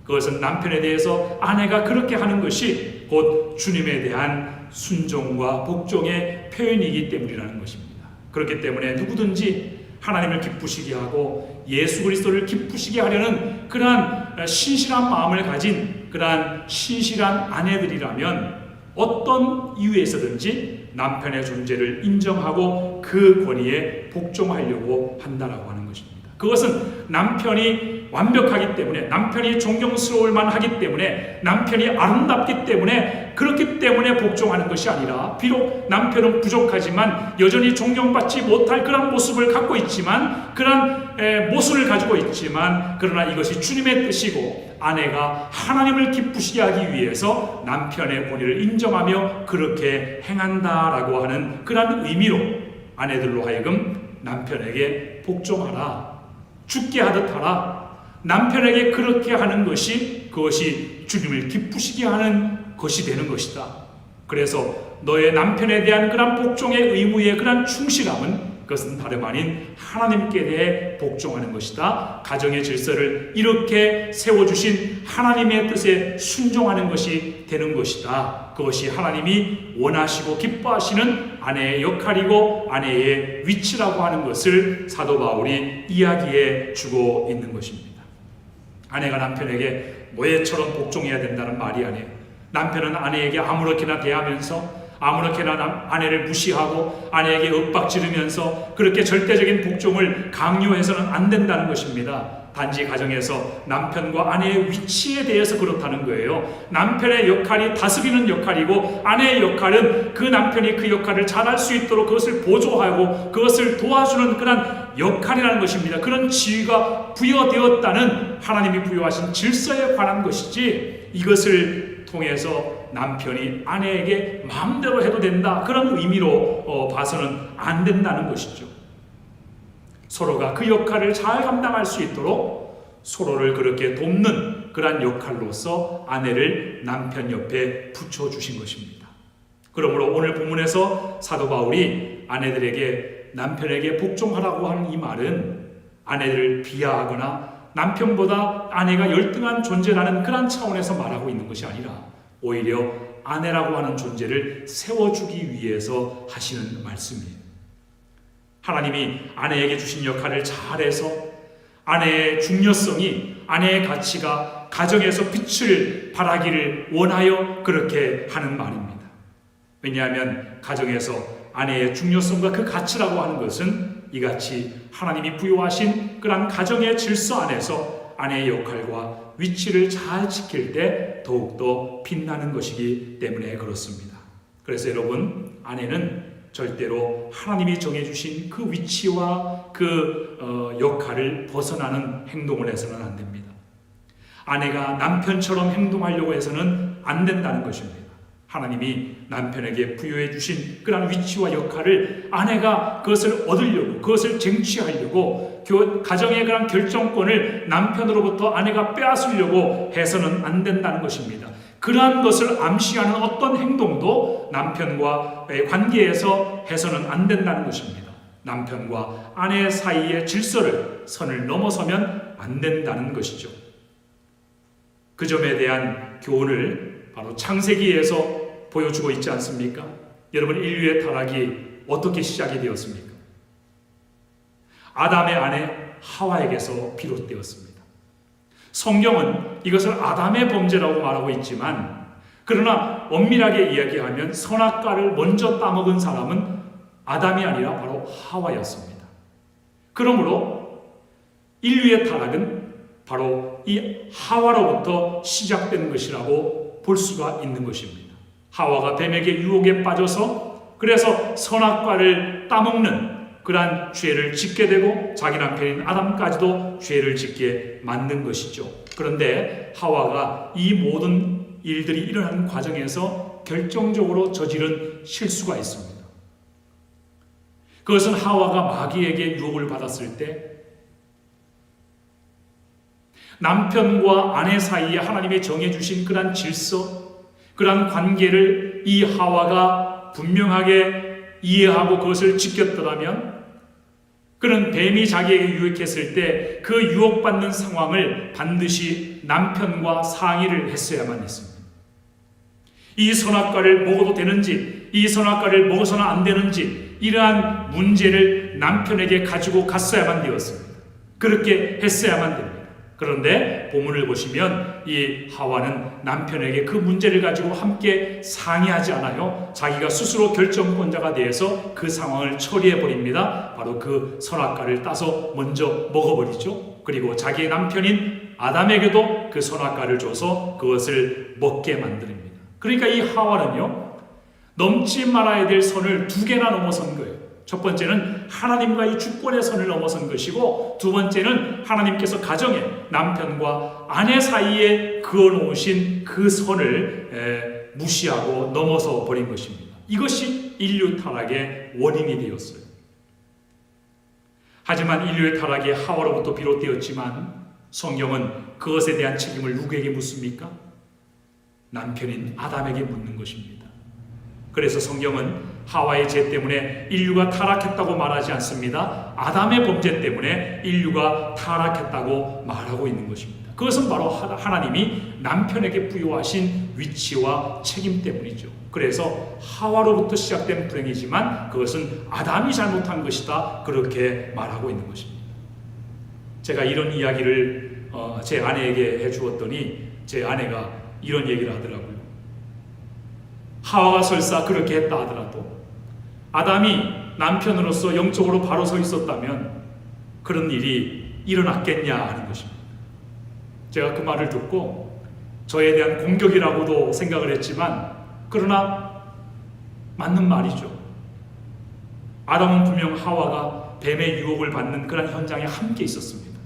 그것은 남편에 대해서 아내가 그렇게 하는 것이 곧 주님에 대한 순종과 복종의 표현이기 때문이라는 것입니다. 그렇기 때문에 누구든지 하나님을 기쁘시게 하고 예수 그리스도를 기쁘시게 하려는 그러한 신실한 마음을 가진 그러한 신실한 아내들이라면 어떤 이유에서든지 남편의 존재를 인정하고 그 권위에 복종하려고 한다라고 하는 것입니다. 그것은 남편이 완벽하기 때문에, 남편이 존경스러울 만하기 때문에, 남편이 아름답기 때문에, 그렇기 때문에 복종하는 것이 아니라, 비록 남편은 부족하지만 여전히 존경받지 못할 그런 모습을 갖고 있지만, 그런 모습을 가지고 있지만, 그러나 이것이 주님의 뜻이고 아내가 하나님을 기쁘시게 하기 위해서 남편의 권위를 인정하며 그렇게 행한다라고 하는 그런 의미로 아내들로 하여금 남편에게 복종하라, 죽게 하듯 하라, 남편에게 그렇게 하는 것이, 그것이 주님을 기쁘시게 하는 것이 되는 것이다. 그래서 너의 남편에 대한 그런 복종의 의무의 그런 충실함은, 그것은 다름 아닌 하나님께 대해 복종하는 것이다. 가정의 질서를 이렇게 세워주신 하나님의 뜻에 순종하는 것이 되는 것이다. 그것이 하나님이 원하시고 기뻐하시는 아내의 역할이고 아내의 위치라고 하는 것을 사도 바울이 이야기해 주고 있는 것입니다. 아내가 남편에게 노예처럼 복종해야 된다는 말이 아니에요. 남편은 아내에게 아무렇게나 대하면서, 아무렇게나 아내를 무시하고 아내에게 윽박지르면서 그렇게 절대적인 복종을 강요해서는 안 된다는 것입니다. 단지 가정에서 남편과 아내의 위치에 대해서 그렇다는 거예요. 남편의 역할이 다스리는 역할이고 아내의 역할은 그 남편이 그 역할을 잘할 수 있도록 그것을 보조하고 그것을 도와주는 그런 역할이라는 것입니다. 그런 지위가 부여되었다는 하나님이 부여하신 질서에 관한 것이지, 이것을 통해서 남편이 아내에게 마음대로 해도 된다, 그런 의미로 봐서는 안 된다는 것이죠. 서로가 그 역할을 잘 감당할 수 있도록 서로를 그렇게 돕는 그러한 역할로서 아내를 남편 옆에 붙여주신 것입니다. 그러므로 오늘 본문에서 사도 바울이 아내들에게 남편에게 복종하라고 하는 이 말은 아내들을 비하하거나 남편보다 아내가 열등한 존재라는 그런 차원에서 말하고 있는 것이 아니라 오히려 아내라고 하는 존재를 세워주기 위해서 하시는 말씀이에요. 하나님이 아내에게 주신 역할을 잘해서 아내의 중요성이, 아내의 가치가 가정에서 빛을 발하기를 원하여 그렇게 하는 말입니다. 왜냐하면 가정에서 아내의 중요성과 그 가치라고 하는 것은 이같이 하나님이 부여하신 그런 가정의 질서 안에서 아내의 역할과 위치를 잘 지킬 때 더욱더 빛나는 것이기 때문에 그렇습니다. 그래서 여러분, 아내는 절대로 하나님이 정해주신 그 위치와 그 역할을 벗어나는 행동을 해서는 안 됩니다. 아내가 남편처럼 행동하려고 해서는 안 된다는 것입니다. 하나님이 남편에게 부여해 주신 그런 위치와 역할을 아내가 그것을 얻으려고, 그것을 쟁취하려고, 가정의 그런 결정권을 남편으로부터 아내가 빼앗으려고 해서는 안 된다는 것입니다. 그러한 것을 암시하는 어떤 행동도 남편과의 관계에서 해서는 안 된다는 것입니다. 남편과 아내 사이의 질서를, 선을 넘어서면 안 된다는 것이죠. 그 점에 대한 교훈을 바로 창세기에서 보여주고 있지 않습니까? 여러분, 인류의 타락이 어떻게 시작이 되었습니까? 아담의 아내 하와에게서 비롯되었습니다. 성경은 이것을 아담의 범죄라고 말하고 있지만, 그러나 엄밀하게 이야기하면 선악과를 먼저 따먹은 사람은 아담이 아니라 바로 하와였습니다. 그러므로 인류의 타락은 바로 이 하와로부터 시작된 것이라고 볼 수가 있는 것입니다. 하와가 뱀에게 유혹에 빠져서 그래서 선악과를 따먹는 그러한 죄를 짓게 되고 자기 남편인 아담까지도 죄를 짓게 만든 것이죠. 그런데 하와가 이 모든 일들이 일어나는 과정에서 결정적으로 저지른 실수가 있습니다. 그것은 하와가 마귀에게 유혹을 받았을 때 남편과 아내 사이에 하나님이 정해주신 그러한 질서, 그러한 관계를 이 하와가 분명하게 이해하고 그것을 지켰더라면, 그는 뱀이 자기에게 유혹했을 때 그 유혹받는 상황을 반드시 남편과 상의를 했어야만 했습니다. 이 선악과를 먹어도 되는지, 이 선악과를 먹어서는 안 되는지, 이러한 문제를 남편에게 가지고 갔어야만 되었습니다. 그렇게 했어야만 됩니다. 그런데 본문을 보시면 이 하와는 남편에게 그 문제를 가지고 함께 상의하지 않아요. 자기가 스스로 결정권자가 되어서 그 상황을 처리해 버립니다. 바로 그 선악과를 따서 먼저 먹어버리죠. 그리고 자기의 남편인 아담에게도 그 선악과를 줘서 그것을 먹게 만듭니다. 그러니까 이 하와는요, 넘지 말아야 될 선을 2개나 넘어선 거예요. 첫 번째는 하나님과의 주권의 선을 넘어선 것이고, 두 번째는 하나님께서 가정에 남편과 아내 사이에 그어놓으신 그 선을 무시하고 넘어서 버린 것입니다. 이것이 인류 타락의 원인이 되었어요. 하지만 인류의 타락이 하와로부터 비롯되었지만 성경은 그것에 대한 책임을 누구에게 묻습니까? 남편인 아담에게 묻는 것입니다. 그래서 성경은 하와의 죄 때문에 인류가 타락했다고 말하지 않습니다. 아담의 범죄 때문에 인류가 타락했다고 말하고 있는 것입니다. 그것은 바로 하나님이 남편에게 부여하신 위치와 책임 때문이죠. 그래서 하와로부터 시작된 불행이지만 그것은 아담이 잘못한 것이다, 그렇게 말하고 있는 것입니다. 제가 이런 이야기를 제 아내에게 해주었더니 제 아내가 이런 얘기를 하더라고요. 하와가 설사 그렇게 했다 하더라도 아담이 남편으로서 영적으로 바로 서 있었다면 그런 일이 일어났겠냐 하는 것입니다. 제가 그 말을 듣고 저에 대한 공격이라고도 생각을 했지만, 그러나 맞는 말이죠. 아담은 분명 하와가 뱀의 유혹을 받는 그런 현장에 함께 있었습니다.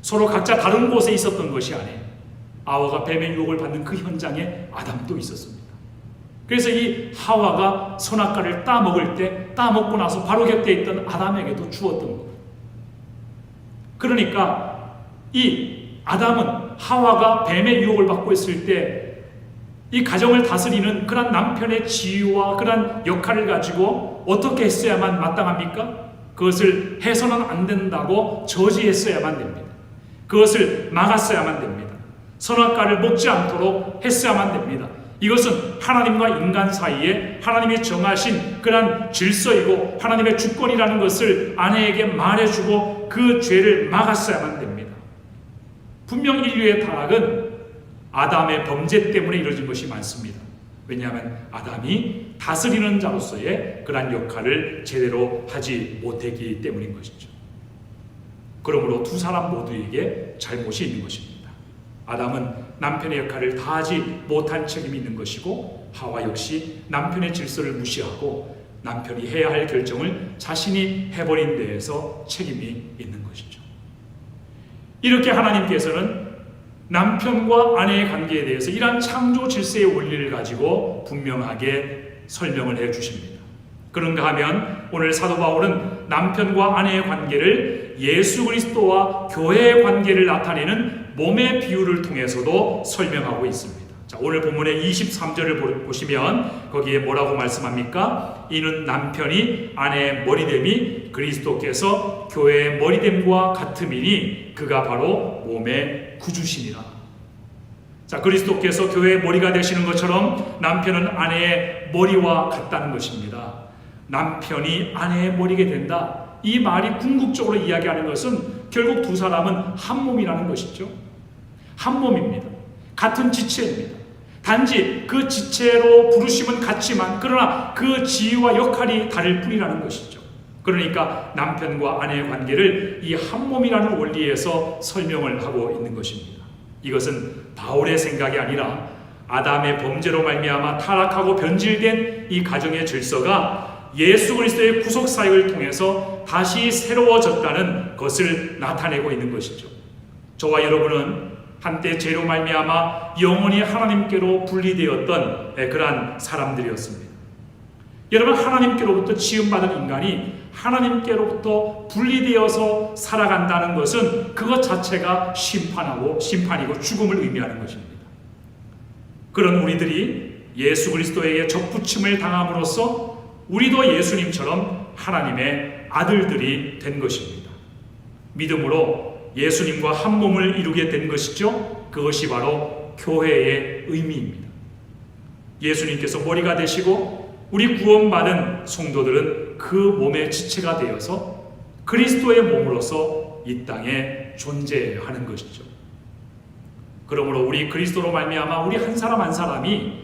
서로 각자 다른 곳에 있었던 것이 아니에요. 하와가 뱀의 유혹을 받는 그 현장에 아담도 있었습니다. 그래서 이 하와가 선악과를 따먹을 때, 따먹고 나서 바로 곁에 있던 아담에게도 주었던 거예요. 그러니까 이 아담은 하와가 뱀의 유혹을 받고 있을 때 이 가정을 다스리는 그런 남편의 지위와 그런 역할을 가지고 어떻게 했어야만 마땅합니까? 그것을 해서는 안 된다고 저지했어야만 됩니다. 그것을 막았어야만 됩니다. 선악과를 먹지 않도록 했어야만 됩니다. 이것은 하나님과 인간 사이에 하나님이 정하신 그런 질서이고 하나님의 주권이라는 것을 아내에게 말해주고 그 죄를 막았어야만 됩니다. 분명 인류의 타락은 아담의 범죄 때문에 이루어진 것이 많습니다. 왜냐하면 아담이 다스리는 자로서의 그러한 역할을 제대로 하지 못했기 때문인 것이죠. 그러므로 두 사람 모두에게 잘못이 있는 것입니다. 아담은 남편의 역할을 다하지 못한 책임이 있는 것이고, 하와 역시 남편의 질서를 무시하고 남편이 해야 할 결정을 자신이 해버린 데에서 책임이 있는 것이죠. 이렇게 하나님께서는 남편과 아내의 관계에 대해서 이러한 창조 질서의 원리를 가지고 분명하게 설명을 해 주십니다. 그런가 하면 오늘 사도 바울은 남편과 아내의 관계를 예수 그리스도와 교회의 관계를 나타내는 몸의 비유를 통해서도 설명하고 있습니다. 자, 오늘 본문의 23절을 보시면 거기에 뭐라고 말씀합니까? 이는 남편이 아내의 머리됨이 그리스도께서 교회의 머리됨과 같음이니 그가 바로 몸의 구주시니라. 자, 그리스도께서 교회의 머리가 되시는 것처럼 남편은 아내의 머리와 같다는 것입니다. 남편이 아내의 머리게 된다. 이 말이 궁극적으로 이야기하는 것은 결국 두 사람은 한 몸이라는 것이죠. 한 몸입니다. 같은 지체입니다. 단지 그 지체로 부르심은 같지만 그러나 그 지위와 역할이 다를 뿐이라는 것이죠. 그러니까 남편과 아내의 관계를 이 한 몸이라는 원리에서 설명을 하고 있는 것입니다. 이것은 바울의 생각이 아니라 아담의 범죄로 말미암아 타락하고 변질된 이 가정의 질서가 예수 그리스도의 구속 사역을 통해서 다시 새로워졌다는 것을 나타내고 있는 것이죠. 저와 여러분은 한때 죄로 말미암아 영원히 하나님께로 분리되었던 그러한 사람들이었습니다. 여러분, 하나님께로부터 지음받은 인간이 하나님께로부터 분리되어서 살아간다는 것은 그것 자체가 심판이고 죽음을 의미하는 것입니다. 그런 우리들이 예수 그리스도에게 접붙임을 당함으로써 우리도 예수님처럼 하나님의 아들들이 된 것입니다. 믿음으로 예수님과 한 몸을 이루게 된 것이죠. 그것이 바로 교회의 의미입니다. 예수님께서 머리가 되시고 우리 구원받은 성도들은 그 몸의 지체가 되어서 그리스도의 몸으로서 이 땅에 존재하는 것이죠. 그러므로 우리 그리스도로 말미암아 우리 한 사람 한 사람이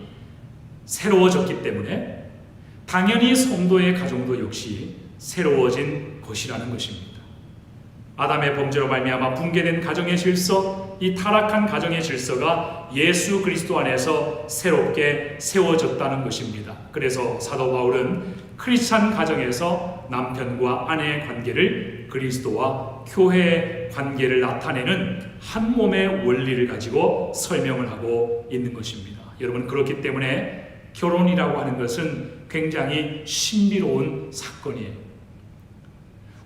새로워졌기 때문에 당연히 성도의 가정도 역시 새로워진 것이라는 것입니다. 아담의 범죄로 말미암아 붕괴된 가정의 질서, 이 타락한 가정의 질서가 예수 그리스도 안에서 새롭게 세워졌다는 것입니다. 그래서 사도 바울은 크리스찬 가정에서 남편과 아내의 관계를 그리스도와 교회의 관계를 나타내는 한 몸의 원리를 가지고 설명을 하고 있는 것입니다. 여러분, 그렇기 때문에 결혼이라고 하는 것은 굉장히 신비로운 사건이에요.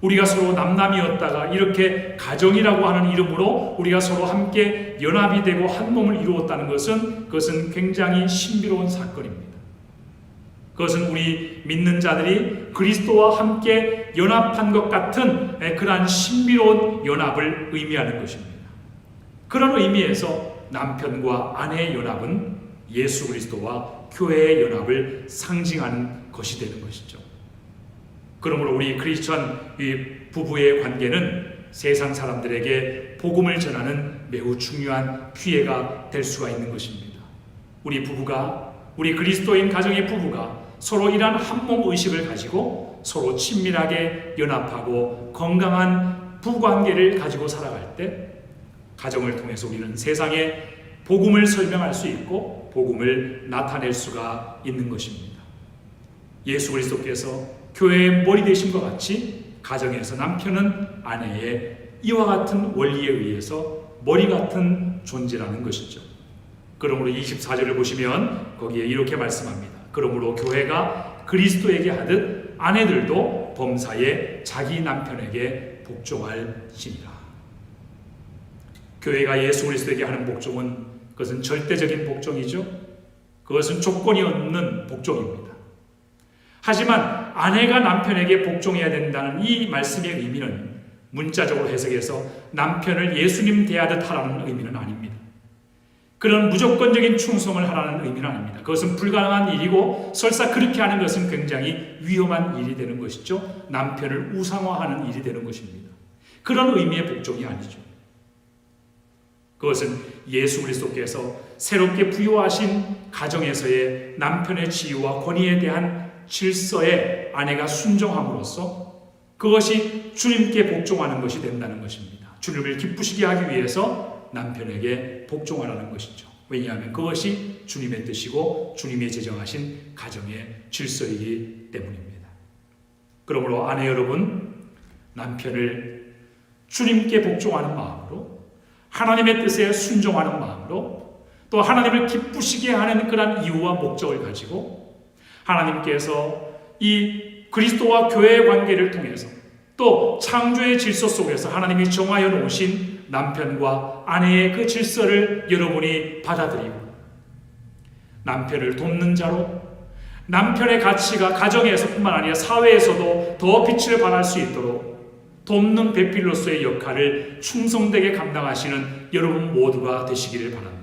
우리가 서로 남남이었다가 이렇게 가정이라고 하는 이름으로 우리가 서로 함께 연합이 되고 한 몸을 이루었다는 것은 그것은 굉장히 신비로운 사건입니다. 그것은 우리 믿는 자들이 그리스도와 함께 연합한 것 같은 그러한 신비로운 연합을 의미하는 것입니다. 그런 의미에서 남편과 아내의 연합은 예수 그리스도와 교회의 연합을 상징하는 것이 되는 것이죠. 그러므로 우리 크리스천 부부의 관계는 세상 사람들에게 복음을 전하는 매우 중요한 기회가 될 수가 있는 것입니다. 우리 그리스도인 가정의 부부가 서로 이러한 한몸 의식을 가지고 서로 친밀하게 연합하고 건강한 부관계를 가지고 살아갈 때 가정을 통해서 우리는 세상에 복음을 설명할 수 있고 복음을 나타낼 수가 있는 것입니다. 예수 그리스도께서 교회의 머리 되심과 같이 가정에서 남편은 아내의 이와 같은 원리에 의해서 머리 같은 존재라는 것이죠. 그러므로 24절을 보시면 거기에 이렇게 말씀합니다. 그러므로 교회가 그리스도에게 하듯 아내들도 범사에 자기 남편에게 복종할지니라. 교회가 예수 그리스도에게 하는 복종은 그것은 절대적인 복종이죠. 그것은 조건이 없는 복종입니다. 하지만 아내가 남편에게 복종해야 된다는 이 말씀의 의미는 문자적으로 해석해서 남편을 예수님 대하듯 하라는 의미는 아닙니다. 그런 무조건적인 충성을 하라는 의미는 아닙니다. 그것은 불가능한 일이고 설사 그렇게 하는 것은 굉장히 위험한 일이 되는 것이죠. 남편을 우상화하는 일이 되는 것입니다. 그런 의미의 복종이 아니죠. 그것은 예수 그리스도께서 새롭게 부여하신 가정에서의 남편의 지위와 권위에 대한 질서에 아내가 순종함으로써 그것이 주님께 복종하는 것이 된다는 것입니다. 주님을 기쁘시게 하기 위해서 남편에게 복종하라는 것이죠. 왜냐하면 그것이 주님의 뜻이고 주님이 제정하신 가정의 질서이기 때문입니다. 그러므로 아내 여러분, 남편을 주님께 복종하는 마음으로, 하나님의 뜻에 순종하는 마음으로, 또 하나님을 기쁘시게 하는 그런 이유와 목적을 가지고 하나님께서 이 그리스도와 교회의 관계를 통해서 또 창조의 질서 속에서 하나님이 정하여 놓으신 남편과 아내의 그 질서를 여러분이 받아들이고 남편을 돕는 자로, 남편의 가치가 가정에서뿐만 아니라 사회에서도 더 빛을 발할 수 있도록 돕는 배필로서의 역할을 충성되게 감당하시는 여러분 모두가 되시기를 바랍니다.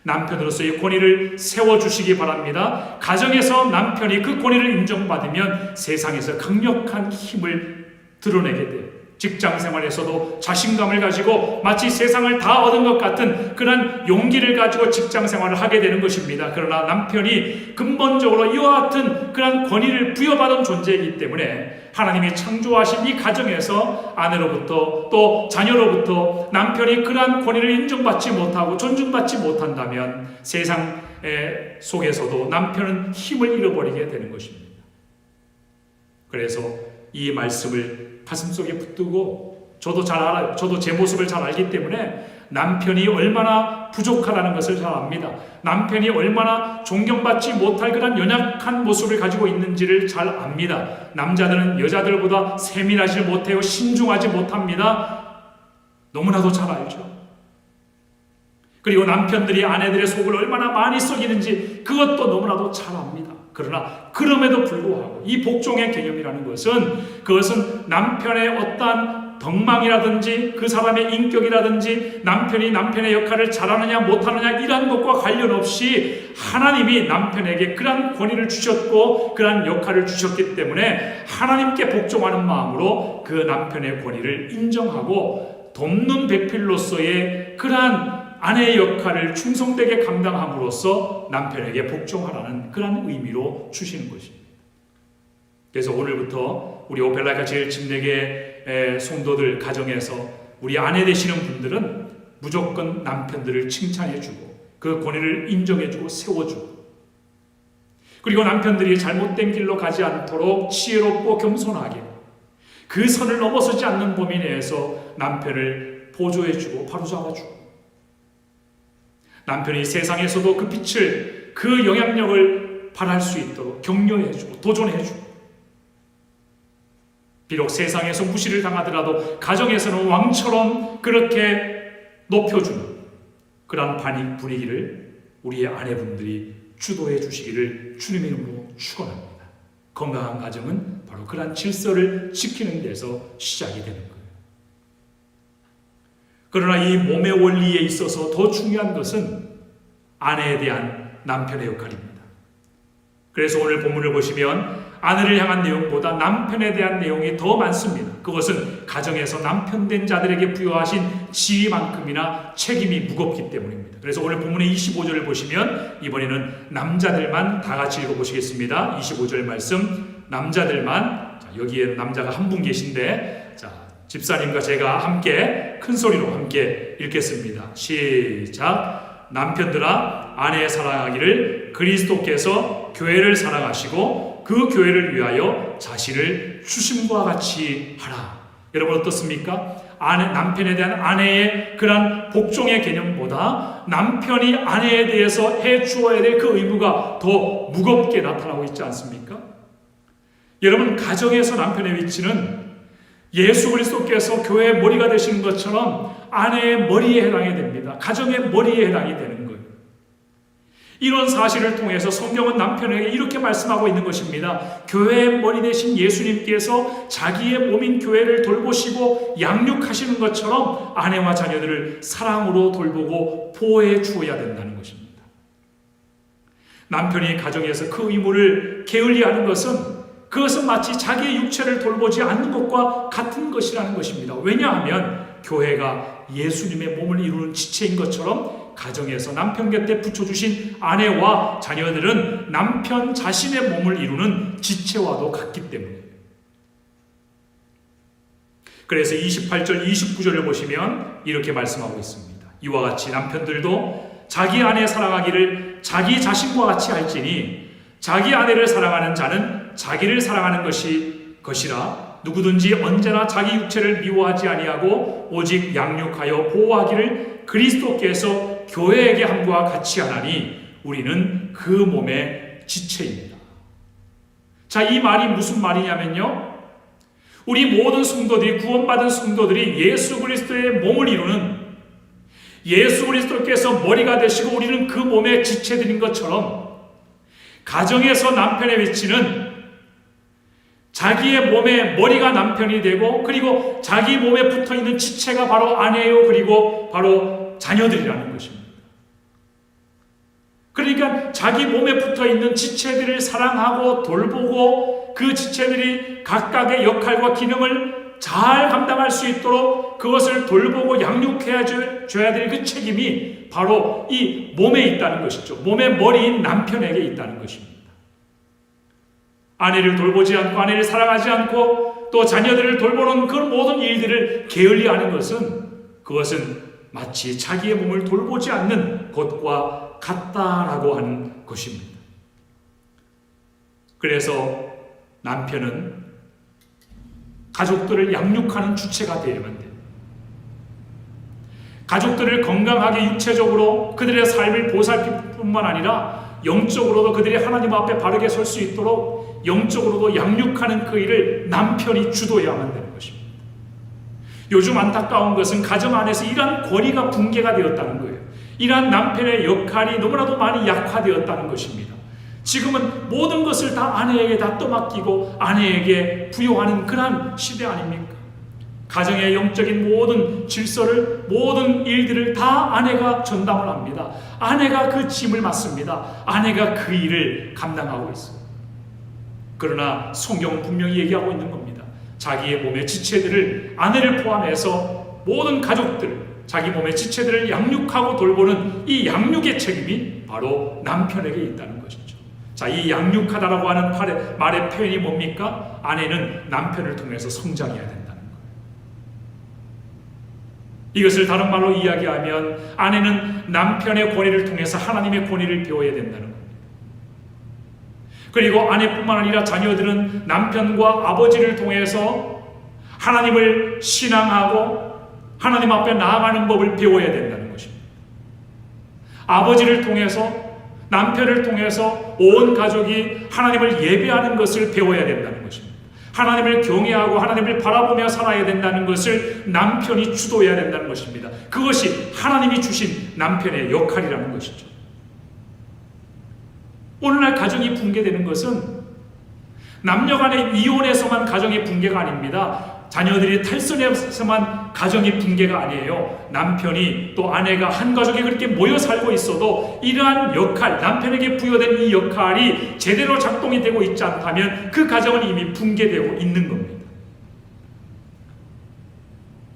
남편으로서의 권위를 세워주시기 바랍니다. 가정에서 남편이 그 권위를 인정받으면 세상에서 강력한 힘을 드러내게 돼요. 직장 생활에서도 자신감을 가지고 마치 세상을 다 얻은 것 같은 그런 용기를 가지고 직장 생활을 하게 되는 것입니다. 그러나 남편이 근본적으로 이와 같은 그런 권위를 부여받은 존재이기 때문에 하나님이 창조하신 이 가정에서 아내로부터 또 자녀로부터 남편이 그러한 권위를 인정받지 못하고 존중받지 못한다면 세상 속에서도 남편은 힘을 잃어버리게 되는 것입니다. 그래서 이 말씀을 가슴속에 붙들고 저도 잘 알아요. 저도 제 모습을 잘 알기 때문에 남편이 얼마나 부족하다는 것을 잘 압니다. 남편이 얼마나 존경받지 못할 그런 연약한 모습을 가지고 있는지를 잘 압니다. 남자들은 여자들보다 세밀하지 못해요. 신중하지 못합니다. 너무나도 잘 알죠. 그리고 남편들이 아내들의 속을 얼마나 많이 썩이는지 그것도 너무나도 잘 압니다. 그러나 그럼에도 불구하고 이 복종의 개념이라는 것은 그것은 남편의 어떠한 덕망이라든지 그 사람의 인격이라든지 남편이 남편의 역할을 잘하느냐 못하느냐 이런 것과 관련 없이 하나님이 남편에게 그러한 권위를 주셨고 그러한 역할을 주셨기 때문에 하나님께 복종하는 마음으로 그 남편의 권위를 인정하고 돕는 배필로서의 그러한 아내의 역할을 충성되게 감당함으로써 남편에게 복종하라는 그런 의미로 주시는 것입니다. 그래서 오늘부터 우리 오펠라이카 제일 침례교회 성도들 가정에서 우리 아내 되시는 분들은 무조건 남편들을 칭찬해주고 그 권위를 인정해주고 세워주고 그리고 남편들이 잘못된 길로 가지 않도록 지혜롭고 겸손하게 그 선을 넘어서지 않는 범위 내에서 남편을 보조해주고 바로잡아주고 남편이 세상에서도 그 빛을, 그 영향력을 발할 수 있도록 격려해주고 도전해주고 비록 세상에서 무시를 당하더라도 가정에서는 왕처럼 그렇게 높여주는 그런 분위기를 우리의 아내분들이 주도해 주시기를 주님의 이름으로 축원합니다. 건강한 가정은 바로 그런 질서를 지키는 데서 시작이 되는 거예요. 그러나 이 몸의 원리에 있어서 더 중요한 것은 아내에 대한 남편의 역할입니다. 그래서 오늘 본문을 보시면 아내를 향한 내용보다 남편에 대한 내용이 더 많습니다. 그것은 가정에서 남편된 자들에게 부여하신 지위만큼이나 책임이 무겁기 때문입니다. 그래서 오늘 본문의 25절을 보시면 이번에는 남자들만 다 같이 읽어보시겠습니다. 25절 말씀 남자들만, 자, 여기에 남자가 한 분 계신데 자, 집사님과 제가 함께 큰 소리로 함께 읽겠습니다. 시작. 남편들아 아내 사랑하기를 그리스도께서 교회를 사랑하시고 그 교회를 위하여 자신을 주심과 같이 하라. 여러분 어떻습니까? 남편에 대한 아내의 그런 복종의 개념보다 남편이 아내에 대해서 해주어야 될 그 의무가 더 무겁게 나타나고 있지 않습니까? 여러분 가정에서 남편의 위치는 예수 그리스도께서 교회의 머리가 되시는 것처럼 아내의 머리에 해당이 됩니다. 가정의 머리에 해당이 되는 거예요. 이런 사실을 통해서 성경은 남편에게 이렇게 말씀하고 있는 것입니다. 교회의 머리 되신 예수님께서 자기의 몸인 교회를 돌보시고 양육하시는 것처럼 아내와 자녀들을 사랑으로 돌보고 보호해 주어야 된다는 것입니다. 남편이 가정에서 그 의무를 게을리하는 것은 그것은 마치 자기의 육체를 돌보지 않는 것과 같은 것이라는 것입니다. 왜냐하면 교회가 예수님의 몸을 이루는 지체인 것처럼 가정에서 남편 곁에 붙여주신 아내와 자녀들은 남편 자신의 몸을 이루는 지체와도 같기 때문이에요. 그래서 28절 29절을 보시면 이렇게 말씀하고 있습니다. 이와 같이 남편들도 자기 아내 사랑하기를 자기 자신과 같이 할지니 자기 아내를 사랑하는 자는 자기를 사랑하는 것이라 누구든지 언제나 자기 육체를 미워하지 아니하고 오직 양육하여 보호하기를 그리스도께서 교회에게 함과 같이 하나니 우리는 그 몸의 지체입니다. 자, 이 말이 무슨 말이냐면요, 우리 모든 성도들이, 구원받은 성도들이 예수 그리스도의 몸을 이루는, 예수 그리스도께서 머리가 되시고 우리는 그 몸의 지체들인 것처럼 가정에서 남편의 위치는 자기의 몸의 머리가 남편이 되고, 그리고 자기 몸에 붙어있는 지체가 바로 아내요, 그리고 바로 자녀들이라는 것입니다. 그러니까 자기 몸에 붙어있는 지체들을 사랑하고 돌보고 그 지체들이 각각의 역할과 기능을 잘 감당할 수 있도록 그것을 돌보고 양육해야 줘야 될 그 책임이 바로 이 몸에 있다는 것이죠. 몸의 머리인 남편에게 있다는 것입니다. 아내를 돌보지 않고 아내를 사랑하지 않고 또 자녀들을 돌보는 그 모든 일들을 게을리하는 그것은 마치 자기의 몸을 돌보지 않는 것과 같다라고 하는 것입니다. 그래서 남편은 가족들을 양육하는 주체가 되어야만 돼요. 가족들을 건강하게 육체적으로 그들의 삶을 보살필 뿐만 아니라 영적으로도 그들이 하나님 앞에 바르게 설 수 있도록 영적으로도 양육하는 그 일을 남편이 주도해야만 되는 것입니다. 요즘 안타까운 것은 가정 안에서 이러한 권위가 붕괴가 되었다는 거예요. 이러한 남편의 역할이 너무나도 많이 약화되었다는 것입니다. 지금은 모든 것을 다 아내에게 다 떠맡기고 아내에게 부여하는 그러한 시대 아닙니까? 가정의 영적인 모든 질서를, 모든 일들을 다 아내가 전담을 합니다. 아내가 그 짐을 맡습니다. 아내가 그 일을 감당하고 있어요. 그러나 성경은 분명히 얘기하고 있는 겁니다. 자기의 몸의 지체들을, 아내를 포함해서 모든 가족들, 자기 몸의 지체들을 양육하고 돌보는 이 양육의 책임이 바로 남편에게 있다는 것이죠. 자, 이 양육하다라고 하는 말의 표현이 뭡니까? 아내는 남편을 통해서 성장해야 된다는 거예요. 이것을 다른 말로 이야기하면 아내는 남편의 권위를 통해서 하나님의 권위를 배워야 된다는 겁니다. 그리고 아내뿐만 아니라 자녀들은 남편과 아버지를 통해서 하나님을 신앙하고 하나님 앞에 나아가는 법을 배워야 된다는 것입니다. 아버지를 통해서, 남편을 통해서 온 가족이 하나님을 예배하는 것을 배워야 된다는 것입니다. 하나님을 경외하고 하나님을 바라보며 살아야 된다는 것을 남편이 주도해야 된다는 것입니다. 그것이 하나님이 주신 남편의 역할이라는 것이죠. 오늘날 가정이 붕괴되는 것은 남녀 간의 이혼에서만 가정이 붕괴가 아닙니다. 자녀들이 탈선해서만 가정이 붕괴가 아니에요. 남편이 또 아내가 한 가족이 그렇게 모여 살고 있어도 이러한 역할, 남편에게 부여된 이 역할이 제대로 작동이 되고 있지 않다면 그 가정은 이미 붕괴되고 있는 겁니다.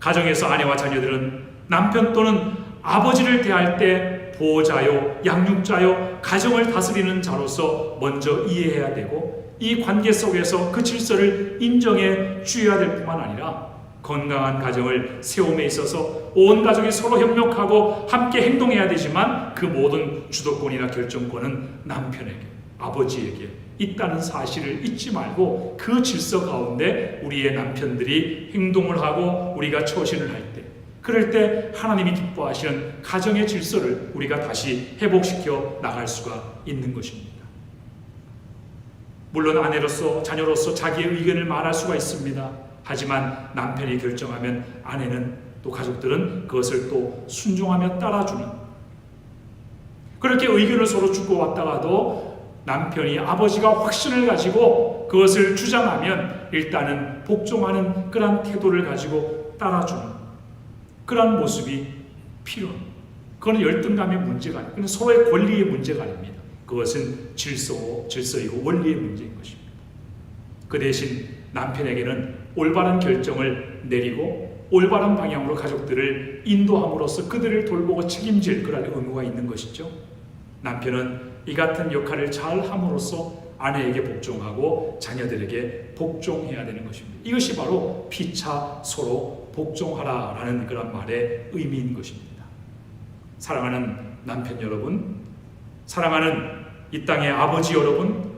가정에서 아내와 자녀들은 남편 또는 아버지를 대할 때 보호자요, 양육자요, 가정을 다스리는 자로서 먼저 이해해야 되고 이 관계 속에서 그 질서를 인정해 주어야 될 뿐만 아니라 건강한 가정을 세움에 있어서 온 가족이 서로 협력하고 함께 행동해야 되지만 그 모든 주도권이나 결정권은 남편에게, 아버지에게 있다는 사실을 잊지 말고 그 질서 가운데 우리의 남편들이 행동을 하고 우리가 처신을 할 때, 그럴 때 하나님이 기뻐하시는 가정의 질서를 우리가 다시 회복시켜 나갈 수가 있는 것입니다. 물론 아내로서, 자녀로서 자기의 의견을 말할 수가 있습니다. 하지만 남편이 결정하면 아내는, 또 가족들은 그것을 또 순종하며 따라주는, 그렇게 의견을 서로 주고받다가도 남편이, 아버지가 확신을 가지고 그것을 주장하면 일단은 복종하는 그런 태도를 가지고 따라주는 그런 모습이 필요합니다. 그건 열등감의 문제가 아니고 서로의 권리의 문제가 아닙니다. 그것은 질서이고 원리의 문제인 것입니다. 그 대신 남편에게는 올바른 결정을 내리고 올바른 방향으로 가족들을 인도함으로써 그들을 돌보고 책임질 그런 의무가 있는 것이죠. 남편은 이 같은 역할을 잘 함으로써 아내에게 복종하고 자녀들에게 복종해야 되는 것입니다. 이것이 바로 피차 서로 복종하라라는 그런 말의 의미인 것입니다. 사랑하는 남편 여러분, 사랑하는 이 땅의 아버지 여러분,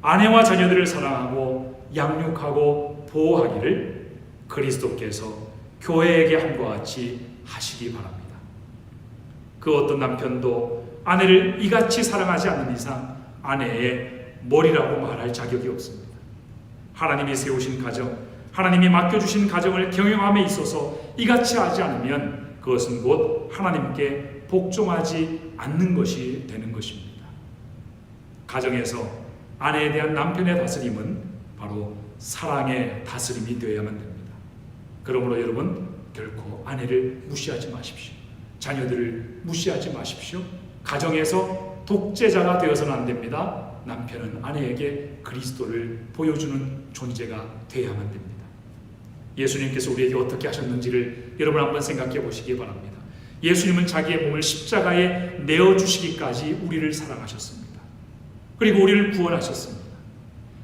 아내와 자녀들을 사랑하고 양육하고 보호하기를 그리스도께서 교회에게 함과 같이 하시기 바랍니다. 그 어떤 남편도 아내를 이같이 사랑하지 않는 이상 아내의 머리라고 말할 자격이 없습니다. 하나님이 세우신 가정, 하나님이 맡겨주신 가정을 경영함에 있어서 이같이 하지 않으면 그것은 곧 하나님께 복종하지 않는 것이 되는 것입니다. 가정에서 아내에 대한 남편의 다스림은 바로 사랑의 다스림이 되어야만 됩니다. 그러므로 여러분, 결코 아내를 무시하지 마십시오. 자녀들을 무시하지 마십시오. 가정에서 독재자가 되어서는 안 됩니다. 남편은 아내에게 그리스도를 보여주는 존재가 되어야만 됩니다. 예수님께서 우리에게 어떻게 하셨는지를 여러분 한번 생각해 보시기 바랍니다. 예수님은 자기의 몸을 십자가에 내어주시기까지 우리를 사랑하셨습니다. 그리고 우리를 구원하셨습니다.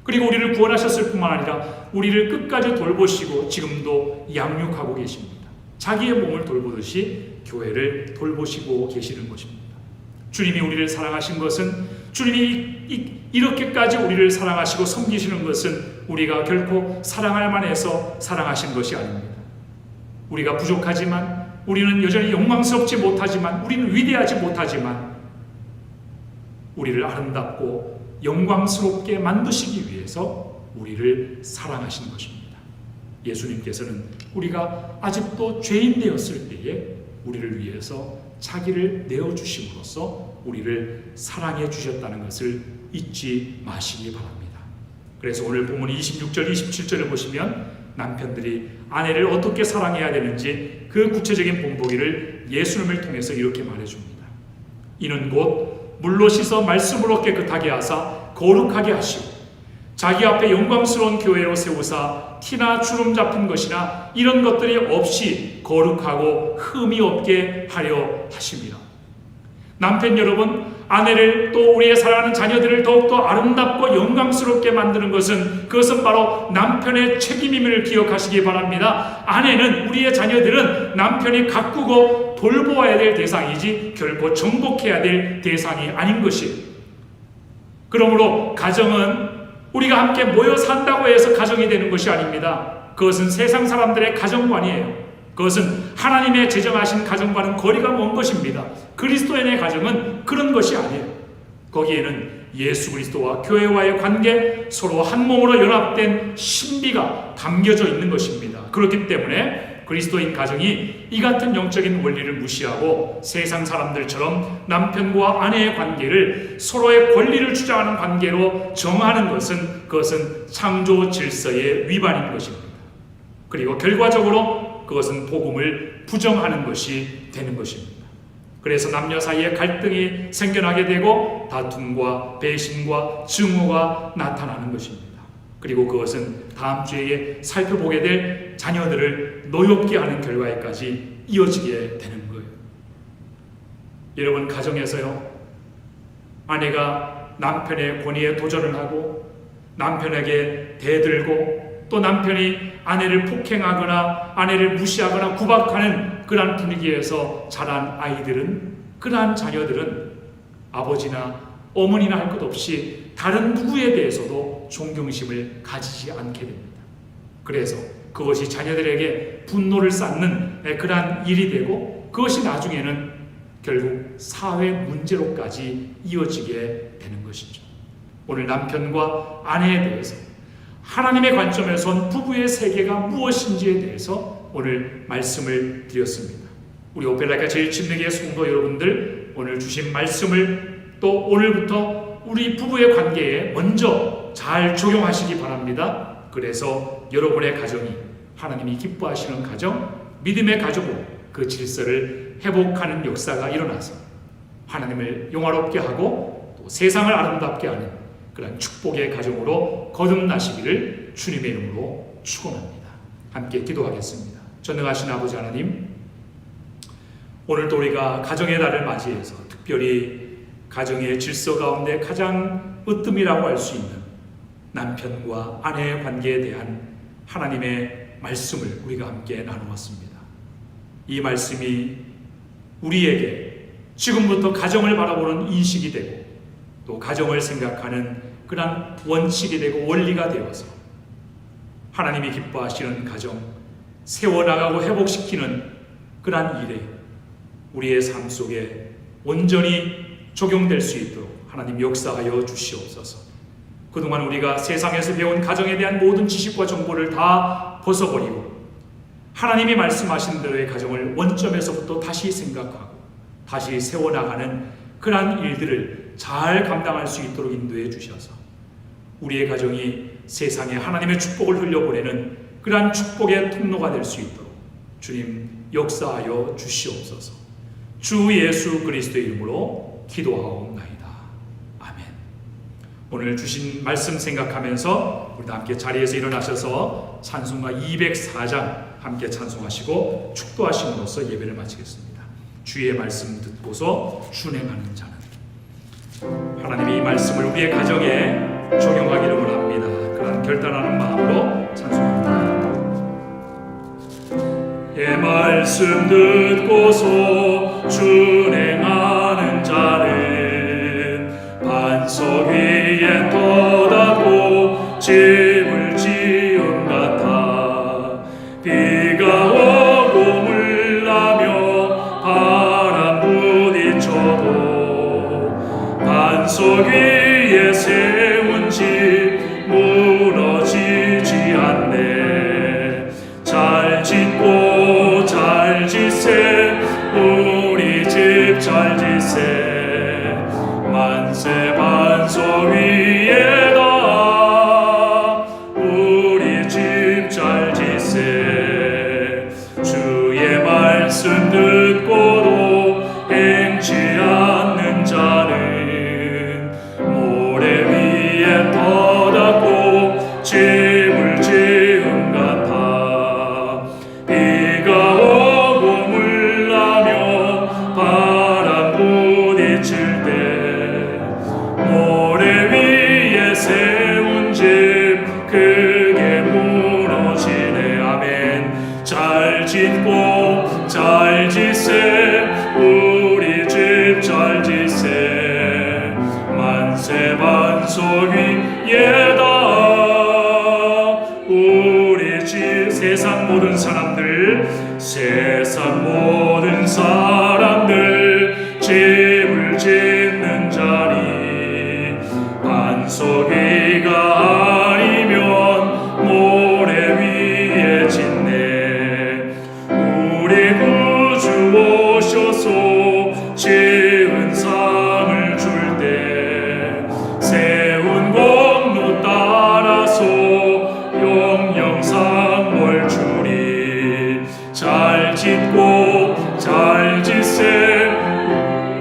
그리고 우리를 구원하셨을 뿐만 아니라 우리를 끝까지 돌보시고 지금도 양육하고 계십니다. 자기의 몸을 돌보듯이 교회를 돌보시고 계시는 것입니다. 주님이 우리를 사랑하신 것은, 주님이 이렇게까지 우리를 사랑하시고 섬기시는 것은 우리가 결코 사랑할 만해서 사랑하신 것이 아닙니다. 우리가 부족하지만, 우리는 여전히 영광스럽지 못하지만, 우리는 위대하지 못하지만 우리를 아름답고 영광스럽게 만드시기 위해서 우리를 사랑하신 것입니다. 예수님께서는 우리가 아직도 죄인 되었을 때에 우리를 위해서 자기를 내어주심으로써 우리를 사랑해 주셨다는 것을 잊지 마시기 바랍니다. 그래서 오늘 본문 26절, 27절을 보시면 남편들이 아내를 어떻게 사랑해야 되는지 그 구체적인 본보기를 예수님을 통해서 이렇게 말해줍니다. 이는 곧 물로 씻어 말씀으로 깨끗하게 하사 거룩하게 하시고 자기 앞에 영광스러운 교회로 세우사 티나 주름 잡힌 것이나 이런 것들이 없이 거룩하고 흠이 없게 하려 하심이라. 남편 여러분, 아내를 또 우리의 사랑하는 자녀들을 더욱더 아름답고 영광스럽게 만드는 것은, 그것은 바로 남편의 책임임을 기억하시기 바랍니다. 아내는, 우리의 자녀들은 남편이 가꾸고 돌보아야 될 대상이지 결코 정복해야 될 대상이 아닌 것이에요. 그러므로 가정은 우리가 함께 모여 산다고 해서 가정이 되는 것이 아닙니다. 그것은 세상 사람들의 가정관이에요. 그것은 하나님의 제정하신 가정과는 거리가 먼 것입니다. 그리스도인의 가정은 그런 것이 아니에요. 거기에는 예수 그리스도와 교회와의 관계, 서로 한 몸으로 연합된 신비가 담겨져 있는 것입니다. 그렇기 때문에 그리스도인 가정이 이 같은 영적인 원리를 무시하고 세상 사람들처럼 남편과 아내의 관계를 서로의 권리를 주장하는 관계로 정하는 것은, 그것은 창조 질서의 위반인 것입니다. 그리고 결과적으로 그것은 복음을 부정하는 것이 되는 것입니다. 그래서 남녀 사이에 갈등이 생겨나게 되고 다툼과 배신과 증오가 나타나는 것입니다. 그리고 그것은 다음 주에 살펴보게 될 자녀들을 노엽게 하는 결과에까지 이어지게 되는 거예요. 여러분, 가정에서요, 아내가 남편의 권위에 도전을 하고 남편에게 대들고 또 남편이 아내를 폭행하거나 아내를 무시하거나 구박하는 그러한 분위기에서 자란 아이들은, 그러한 자녀들은 아버지나 어머니나 할 것 없이 다른 누구에 대해서도 존경심을 가지지 않게 됩니다. 그래서 그것이 자녀들에게 분노를 쌓는 그러한 일이 되고, 그것이 나중에는 결국 사회 문제로까지 이어지게 되는 것이죠. 오늘 남편과 아내에 대해서 하나님의 관점에선 부부의 세계가 무엇인지에 대해서 오늘 말씀을 드렸습니다. 우리 오펠라가 제일 침례교회 성도 여러분들, 오늘 주신 말씀을 또 오늘부터 우리 부부의 관계에 먼저 잘 적용하시기 바랍니다. 그래서 여러분의 가정이 하나님이 기뻐하시는 가정, 믿음의 가족으로 그 질서를 회복하는 역사가 일어나서 하나님을 영화롭게 하고 또 세상을 아름답게 하는 그런 축복의 가정으로 거듭나시기를 주님의 이름으로 축원합니다. 함께 기도하겠습니다. 전능하신 아버지 하나님, 오늘도 우리가 가정의 날을 맞이해서 특별히 가정의 질서 가운데 가장 으뜸이라고 할 수 있는 남편과 아내의 관계에 대한 하나님의 말씀을 우리가 함께 나누었습니다. 이 말씀이 우리에게 지금부터 가정을 바라보는 인식이 되고 또 가정을 생각하는 그런 원칙이 되고 원리가 되어서 하나님이 기뻐하시는 가정, 세워나가고 회복시키는 그러한 일에 우리의 삶 속에 온전히 적용될 수 있도록 하나님 역사하여 주시옵소서. 그동안 우리가 세상에서 배운 가정에 대한 모든 지식과 정보를 다 벗어버리고 하나님이 말씀하신 대로의 가정을 원점에서부터 다시 생각하고 다시 세워나가는 그러한 일들을 잘 감당할 수 있도록 인도해 주셔서 우리의 가정이 세상에 하나님의 축복을 흘려보내는 그러한 축복의 통로가 될 수 있도록 주님 역사하여 주시옵소서. 주 예수 그리스도의 이름으로 기도하옵나이다. 아멘. 오늘 주신 말씀 생각하면서 우리 함께 자리에서 일어나셔서 찬송가 204장 함께 찬송하시고 축도하심으로써 예배를 마치겠습니다. 주의 말씀 듣고서 준행하는 자는, 하나님이 이 말씀을 우리의 가정에 적용하기를 원합니다. 그런 결단하는 마음으로 찬송합니다. 의 말씀 듣고서 준행하는 자는 반석 위에 떠다고 집을 지은 같아. 비가 오고 물 나며 바람 부딪혀도 반석 위에 세운 집 무너지지 않네. 잘 짓고 잘 지세 우리 집 잘 지세. 만세 반석 위에다 우리 집 잘 지세. 주의 말씀 듣고도 행치 않는 자는 모래 위에 떠다고 집을 지은 같아. 비가 오고 물 나며 바람 부딪힐 때 모래 위에 세운 집 크게 무너지네. 아멘. 잘 짓고 잘 지세 우리 집 잘 지세. 만세 반석 위에다 우리 집. 세상 모든 사람들, 세상 모든 사람들 집을 짓는 자리 반석 위가 아니면 모래 위에 짓네. 우리 구주 오셔서 지은 상을 줄 때 세운 공로 따라서 영영 상을 주리. 잘 짓고 잘 지세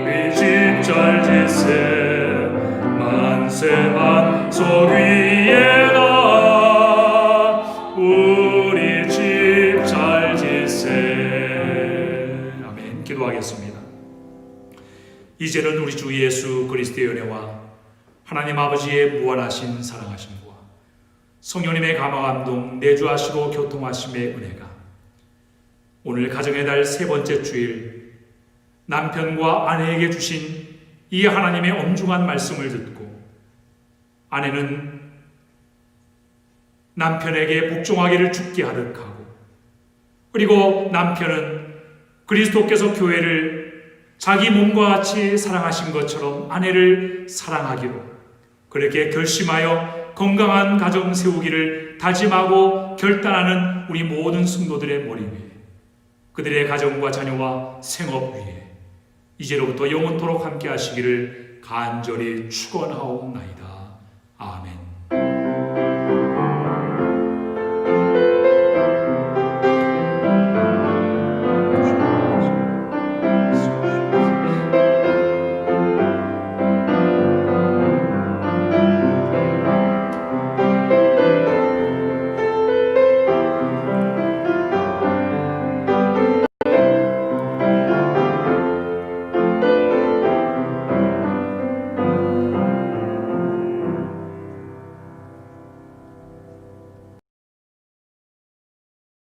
우리 집 잘 지세. 만세 반석 위에다 우리 집 잘 지세. 아멘. 기도하겠습니다. 이제는 우리 주 예수 그리스도의 은혜와 하나님 아버지의 무한하신 사랑하심과 성령님의 감화감동, 내주하시고 교통하심의 은혜가 오늘 가정의 달 세 번째 주일 남편과 아내에게 주신 이 하나님의 엄중한 말씀을 듣고 아내는 남편에게 복종하기를 죽게 하듯 하고, 그리고 남편은 그리스도께서 교회를 자기 몸과 같이 사랑하신 것처럼 아내를 사랑하기로 그렇게 결심하여 건강한 가정 세우기를 다짐하고 결단하는 우리 모든 성도들의 머리 위에, 그들의 가정과 자녀와 생업 위에 이제로부터 영원토록 함께 하시기를 간절히 축원하옵나이다.